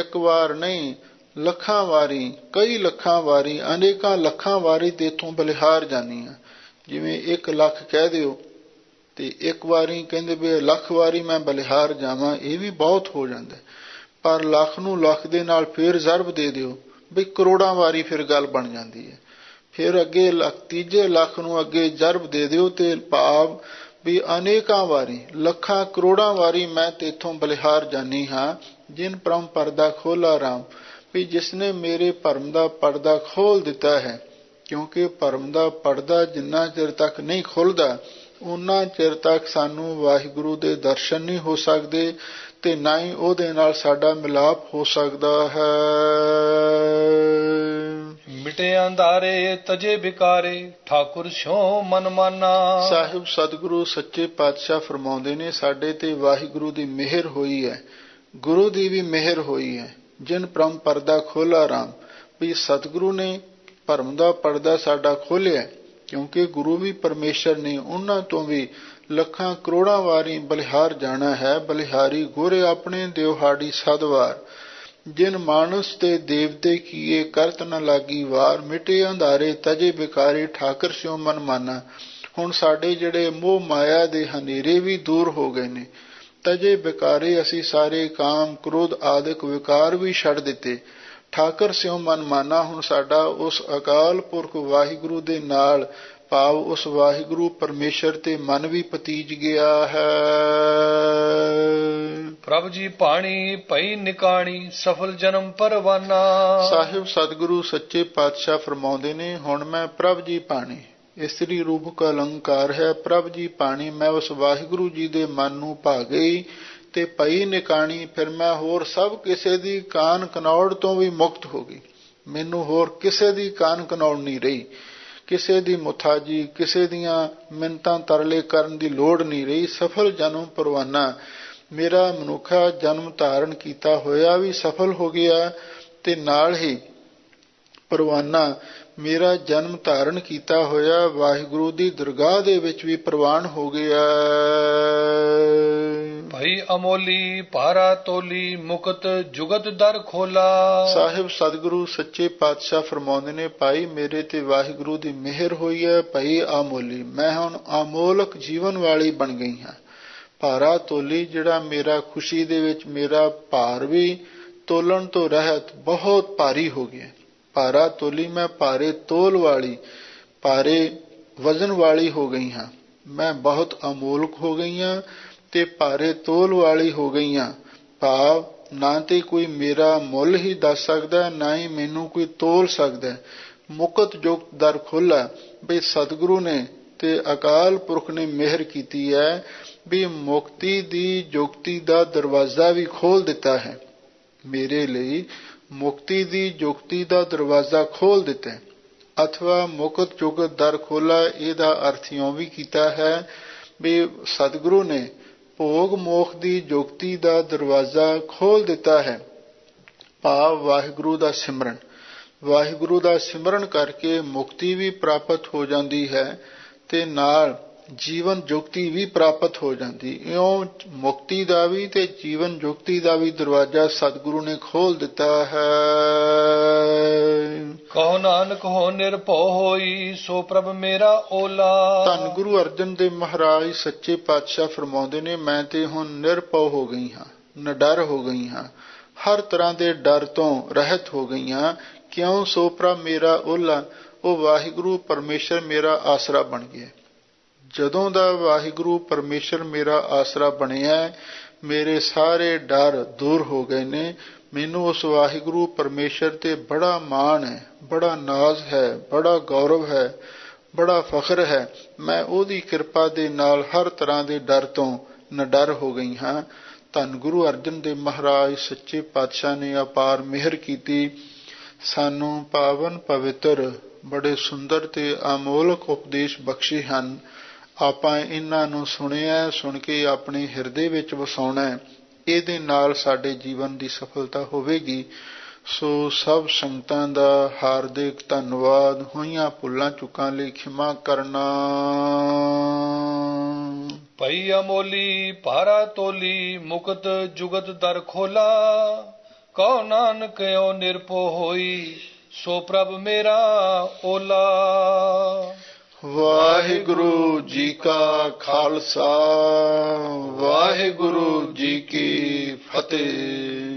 ਇੱਕ ਵਾਰ ਨਹੀਂ, ਲੱਖਾਂ ਵਾਰੀ, ਕਈ ਲੱਖਾਂ ਵਾਰੀ, ਅਨੇਕਾਂ ਲੱਖਾਂ ਵਾਰੀ ਤੇਥੋਂ ਬਲਿਹਾਰ ਜਾਨੀ ਹਾਂ। ਜਿਵੇਂ 1 ਲੱਖ ਕਹਿ ਦਿਓ ਤੇ ਇੱਕ ਵਾਰੀ ਕਹਿੰਦੇ ਵੀ ਲੱਖ ਵਾਰੀ ਮੈਂ ਬਲਿਹਾਰ ਜਾਵਾਂ, ਇਹ ਵੀ ਬਹੁਤ ਹੋ ਜਾਂਦਾ। ਪਰ ਲੱਖ ਨੂੰ ਲੱਖ ਦੇ ਨਾਲ ਫੇਰ ਜ਼ਰਬ ਦੇ ਦਿਓ ਵੀ ਕਰੋੜਾਂ ਵਾਰੀ, ਫਿਰ ਗੱਲ ਬਣ ਜਾਂਦੀ ਹੈ। ਫਿਰ ਅੱਗੇ ਤੀਜੇ ਲੱਖ ਨੂੰ ਅੱਗੇ ਜ਼ਰਬ ਦੇ ਦਿਓ, ਤੇ ਭਾਵ ਵੀ ਅਨੇਕਾਂ ਵਾਰੀ, ਲੱਖਾਂ ਕਰੋੜਾਂ ਵਾਰੀ ਮੈਂ ਤੇਥੋਂ ਬਲਿਹਾਰ ਜਾਨੀ ਹਾਂ। ਜਿਨ ਪਰਮ ਪਰਦਾ ਖੋਲਾ ਰਾਮ, ਵੀ ਜਿਸਨੇ ਮੇਰੇ ਭਰਮ ਦਾ ਪਰਦਾ ਖੋਲ ਦਿੱਤਾ ਹੈ। ਕਿਉਂਕਿ ਭਰਮ ਦਾ ਪਰਦਾ ਜਿੰਨਾ ਚਿਰ ਤੱਕ ਨਹੀਂ ਖੁੱਲਦਾ, ਉਨਾ ਚਿਰ ਤੱਕ ਸਾਨੂੰ ਵਾਹਿਗੁਰੂ ਦੇ ਦਰਸ਼ਨ ਨਹੀਂ ਹੋ ਸਕਦੇ, ਤੇ ਨਾ ਹੀ ਉਹਦੇ ਨਾਲ ਸਾਡਾ ਮਿਲਾਪ ਹੋ ਸਕਦਾ ਹੈ।
ਮਿਟੇ ਅੰਧਾਰੇ ਤਜੇ ਬਿਕਾਰੇ, ਠਾਕੁਰ ਸਿਉ ਮਨ ਮਾਨਾ।
ਸਾਹਿਬ ਸਤਿਗੁਰੂ ਸੱਚੇ ਪਾਤਸ਼ਾਹ ਫਰਮਾਉਂਦੇ ਨੇ, ਸਾਡੇ ਤੇ ਵਾਹਿਗੁਰੂ ਦੀ ਮਿਹਰ ਹੋਈ ਹੈ, ਗੁਰੂ ਦੀ ਵੀ ਮਿਹਰ ਹੋਈ ਹੈ। ਜਿਨ ਪਰਮ ਪਰਦਾ ਖੋਲਾ ਰਾਮ, ਵੀ ਸਤਿਗੁਰੂ ਨੇ ਭਰਮ ਦਾ ਪਰਦਾ ਸਾਡਾ ਖੋਲਿਆ। ਕਿਉਂਕਿ ਗੁਰੂ ਵੀ ਪਰਮੇਸ਼ਰ ਨੇ, ਉਹਨਾਂ ਤੋਂ ਵੀ ਲੱਖਾਂ ਕਰੋੜਾਂ ਵਾਰੀ ਬਲਿਹਾਰ ਜਾਣਾ ਹੈ। ਬਲਿਹਾਰੀ ਗੋਰੇ ਆਪਣੇ ਦਿਵਹਾੜੀ ਸਦਵਾਰ, ਜਿਨ ਮਾਨਸ ਤੇ ਦੇਵਤੇ ਕੀਏ ਕਰਤ ਨ ਲਾਗੀ ਵਾਰ। ਮਿਟੇ ਅੰਧਾਰੇ ਤਜੇ ਬਿਕਾਰੇ, ਠਾਕਰ ਸਿਉ ਮਨ ਮਾਨਾ। ਹੁਣ ਸਾਡੇ ਜਿਹੜੇ ਮੋਹ ਮਾਇਆ ਦੇ ਹਨੇਰੇ ਵੀ ਦੂਰ ਹੋ ਗਏ ਨੇ। ਤਜੇ ਬਿਕਾਰੇ, ਅਸੀਂ ਸਾਰੇ ਕਾਮ ਕ੍ਰੋਧ ਆਦਿਕ ਵਿਕਾਰ ਵੀ ਛੱਡ ਦਿੱਤੇ। ਠਾਕਰ ਸਿਉ ਮਨ ਮਾਨਾ, ਹੁਣ ਸਾਡਾ ਉਸ ਅਕਾਲ ਪੁਰਖ ਵਾਹਿਗੁਰੂ ਦੇ ਨਾਲ, ਭਾਵ ਉਸ ਵਾਹਿਗੁਰੂ ਪਰਮੇਸ਼ਰ ਤੇ ਮਨ ਵੀ ਪਤੀਜ ਗਿਆ ਹੈ।
ਪ੍ਰਭ ਜੀ ਪਾਣੀ ਪਈ ਨਿਕਾਣੀ, ਸਫਲ ਜਨਮ ਪਰਵਾਨਾ।
ਸਾਹਿਬ ਸਤਿਗੁਰੂ ਸੱਚੇ ਪਾਤਸ਼ਾਹ ਫਰਮਾਉਂਦੇ ਨੇ, ਹੁਣ ਮੈਂ ਪ੍ਰਭ ਜੀ ਪਾਣੀ, ਇਸਤਰੀ ਰੂਪ ਕਾ ਅਲੰਕਾਰ ਹੈ। ਪ੍ਰਭ ਜੀ ਪਾਣੀ, ਮੈਂ ਉਸ ਵਾਹਿਗੁਰੂ ਜੀ ਦੇ ਮਨ ਨੂੰ ਭਾ ਗਈ ਤੇ ਪਈ ਨਿਕਾਣੀ। ਫਿਰ ਮੈਂ ਹੋਰ ਸਭ ਕਿਸੇ ਦੀ ਕਾਨ ਕਨੌੜ ਤੋਂ ਵੀ ਮੁਕਤ ਹੋ ਗਈ। ਮੈਨੂੰ ਹੋਰ ਕਿਸੇ ਦੀ ਕਾਨ ਕਨੌੜ ਨਹੀਂ ਰਹੀ, ਕਿਸੇ ਦੀ ਮੁਥਾਜੀ, ਕਿਸੇ ਦੀਆਂ ਮਿੰਨਤਾਂ ਤਰਲੇ ਕਰਨ ਦੀ ਲੋੜ ਨਹੀਂ ਰਹੀ। ਸਫਲ ਜਨਮ ਪਰਵਾਨਾ, ਮੇਰਾ ਮਨੁੱਖਾ ਜਨਮ ਧਾਰਨ ਕੀਤਾ ਹੋਇਆ ਵੀ ਸਫਲ ਹੋ ਗਿਆ, ਤੇ ਨਾਲ ਹੀ ਪਰਵਾਨਾ ਮੇਰਾ ਜਨਮ ਧਾਰਨ ਕੀਤਾ ਹੋਇਆ ਵਾਹਿਗੁਰੂ ਦੀ ਦਰਗਾਹ ਦੇ ਵਿੱਚ ਵੀ ਪ੍ਰਵਾਨ ਹੋ ਗਿਆ।
ਭਈ ਅਮੋਲੀ ਭਾਰਾ ਤੋਲੀ ਮੁਕਤ ਜੁਗਤ ਦਰ ਖੋਲਾ।
ਸਾਹਿਬ ਸਤਿਗੁਰੂ ਸੱਚੇ ਪਾਤਸ਼ਾਹ ਫਰਮਾਉਂਦੇ ਨੇ, ਭਾਈ ਮੇਰੇ ਤੇ ਵਾਹਿਗੁਰੂ ਦੀ ਮਿਹਰ ਹੋਈ ਹੈ। ਭਈ ਅਮੋਲੀ, ਮੈਂ ਹੁਣ ਅਮੋਲਕ ਜੀਵਨ ਵਾਲੀ ਬਣ ਗਈ ਹਾਂ। ਭਾਰਾ ਤੋਲੀ, ਜਿਹੜਾ ਮੇਰਾ ਖੁਸ਼ੀ ਦੇ ਵਿੱਚ ਮੇਰਾ ਭਾਰ ਵੀ ਤੋਲਣ ਤੋਂ ਰਹਿਤ ਬਹੁਤ ਭਾਰੀ ਹੋ ਗਿਆ। ਭਾਰਾ ਤੋਲੀ, ਮੈਂ ਭਾਰੇ ਤੋਲ ਵਾਲੀ, ਭਾਰੇ ਵਜ਼ਨ ਵਾਲੀ ਹੋ ਗਈ ਹਾਂ। ਮੈਂ ਬਹੁਤ ਅਮੋਲਕ ਹੋ ਗਈ ਹਾਂ ਤੇ ਭਾਰੇ ਤੋਲ ਵਾਲੀ ਹੋ ਗਈ ਹਾਂ। ਭਾਵ ਨਾ ਤੇ ਕੋਈ ਮੇਰਾ ਮੁੱਲ ਹੀ ਦੱਸ ਸਕਦਾ, ਨਾ ਹੀ ਮੈਨੂੰ ਕੋਈ ਤੋਲ ਸਕਦਾ। ਮੁਕਤ ਜੁਗਤ ਦਰ ਖੋਲਾ, ਬਈ ਸਤਿਗੁਰੂ ਨੇ ਤੇ ਅਕਾਲ ਪੁਰਖ ਨੇ ਮਿਹਰ ਕੀਤੀ ਹੈ ਵੀ ਮੁਕਤੀ ਦੀ ਜੁਗਤੀ ਦਾ ਦਰਵਾਜ਼ਾ ਵੀ ਖੋਲ ਦਿੱਤਾ ਹੈ ਮੇਰੇ ਲਈ। ਮੁਕਤੀ ਦੀ ਜੁਗਤੀ ਦਾ ਦਰਵਾਜ਼ਾ ਖੋਲ ਦਿੱਤਾ, ਅਥਵਾ ਮੁਕਤ ਜੁਗਤ ਦਰ ਖੋਲਾ, ਇਹਦਾ ਅਰਥ ਇਉਂ ਵੀ ਕੀਤਾ ਹੈ ਵੀ ਸਤਿਗੁਰੂ ਨੇ ਭੋਗ ਮੋਖ ਦੀ ਜੁਗਤੀ ਦਾ ਦਰਵਾਜ਼ਾ ਖੋਲ ਦਿੱਤਾ ਹੈ। ਭਾਵ ਵਾਹਿਗੁਰੂ ਦਾ ਸਿਮਰਨ, ਵਾਹਿਗੁਰੂ ਦਾ ਸਿਮਰਨ ਕਰਕੇ ਮੁਕਤੀ ਵੀ ਪ੍ਰਾਪਤ ਹੋ ਜਾਂਦੀ ਹੈ ਤੇ ਨਾਲ ਜੀਵਨ ਜੁਗਤੀ ਵੀ ਪ੍ਰਾਪਤ ਹੋ ਜਾਂਦੀ। ਇਉਂ ਮੁਕਤੀ ਦਾ ਵੀ ਤੇ ਜੀਵਨ ਜੁਗਤੀ ਦਾ ਵੀ ਦਰਵਾਜ਼ਾ ਸਤਿਗੁਰੂ ਨੇ ਖੋਲ ਦਿੱਤਾ ਹੈ।
ਕਹੋ ਨਾਨਕ ਹੋ ਨਿਰਭਉ ਹੋਈ ਸੋ ਪ੍ਰਭ ਮੇਰਾ ਓਲਾ।
ਧੰਨ ਗੁਰੂ ਅਰਜਨ ਦੇਵ ਮਹਾਰਾਜ ਸੱਚੇ ਪਾਤਸ਼ਾਹ ਫਰਮਾਉਂਦੇ ਨੇ, ਮੈਂ ਤੇ ਹੁਣ ਨਿਰਭਉ ਹੋ ਗਈ ਹਾਂ, ਨਿਡਰ ਹੋ ਗਈ ਹਾਂ, ਹਰ ਤਰ੍ਹਾਂ ਦੇ ਡਰ ਤੋਂ ਰਹਿਤ ਹੋ ਗਈ ਹਾਂ। ਕਿਉਂ? ਸੋ ਪ੍ਰਭ ਮੇਰਾ ਓਲਾ, ਉਹ ਵਾਹਿਗੁਰੂ ਪਰਮੇਸ਼ਰ ਮੇਰਾ ਆਸਰਾ ਬਣ ਗਿਆ। ਜਦੋਂ ਦਾ ਵਾਹਿਗੁਰੂ ਪਰਮੇਸ਼ਰ ਮੇਰਾ ਆਸਰਾ ਬਣਿਆ, ਮੇਰੇ ਸਾਰੇ ਡਰ ਦੂਰ ਹੋ ਗਏ ਨੇ। ਮੈਨੂੰ ਉਸ ਵਾਹਿਗੁਰੂ ਪਰਮੇਸ਼ਰ ਤੇ ਬੜਾ ਮਾਣ ਹੈ, ਬੜਾ ਨਾਜ਼ ਹੈ, ਬੜਾ ਗੌਰਵ ਹੈ, ਬੜਾ ਫਖਰ ਹੈ। ਮੈਂ ਉਹਦੀ ਕਿਰਪਾ ਦੇ ਨਾਲ ਹਰ ਤਰ੍ਹਾਂ ਦੇ ਡਰ ਤੋਂ ਨਿਡਰ ਹੋ ਗਈ ਹਾਂ। ਧੰਨ ਗੁਰੂ ਅਰਜਨ ਦੇਵ ਮਹਾਰਾਜ ਸੱਚੇ ਪਾਤਸ਼ਾਹ ਨੇ ਅਪਾਰ ਮਿਹਰ ਕੀਤੀ, ਸਾਨੂੰ ਪਾਵਨ ਪਵਿੱਤਰ ਬੜੇ ਸੁੰਦਰ ਤੇ ਅਮੋਲਕ ਉਪਦੇਸ਼ ਬਖਸ਼ੇ ਹਨ। ਆਪਾਂ ਇਹਨਾਂ ਨੂੰ ਸੁਣਿਆ, ਸੁਣ ਕੇ ਆਪਣੇ ਹਿਰਦੇ ਵਿੱਚ ਵਸਾਉਣਾ, ਇਹਦੇ ਨਾਲ ਸਾਡੇ ਜੀਵਨ ਦੀ ਸਫਲਤਾ ਹੋਵੇਗੀ। ਸੋ ਸਭ ਸੰਗਤਾਂ ਦਾ ਹਾਰਦਿਕ ਧੰਨਵਾਦ। ਹੋਈਆਂ ਭੁੱਲਾਂ ਚੁੱਕਾਂ ਲਈ ਖਿਮਾ ਕਰਨਾ।
ਭਈ ਅਮੋਲੀ ਭਾਰਾ ਤੋਲੀ ਮੁਕਤ ਜੁਗਤ ਦਰ ਖੋਲਾ। ਕਹੋ ਨਾਨਕ ਓ ਨਿਰਭਉ ਹੋਈ ਸੋ ਪ੍ਰਭ ਮੇਰਾ ਓਲਾ।
ਵਾਹਿਗੁਰੂ ਜੀ ਕਾ ਖਾਲਸਾ, ਵਾਹਿਗੁਰੂ ਜੀ ਕੀ ਫਤਿਹ।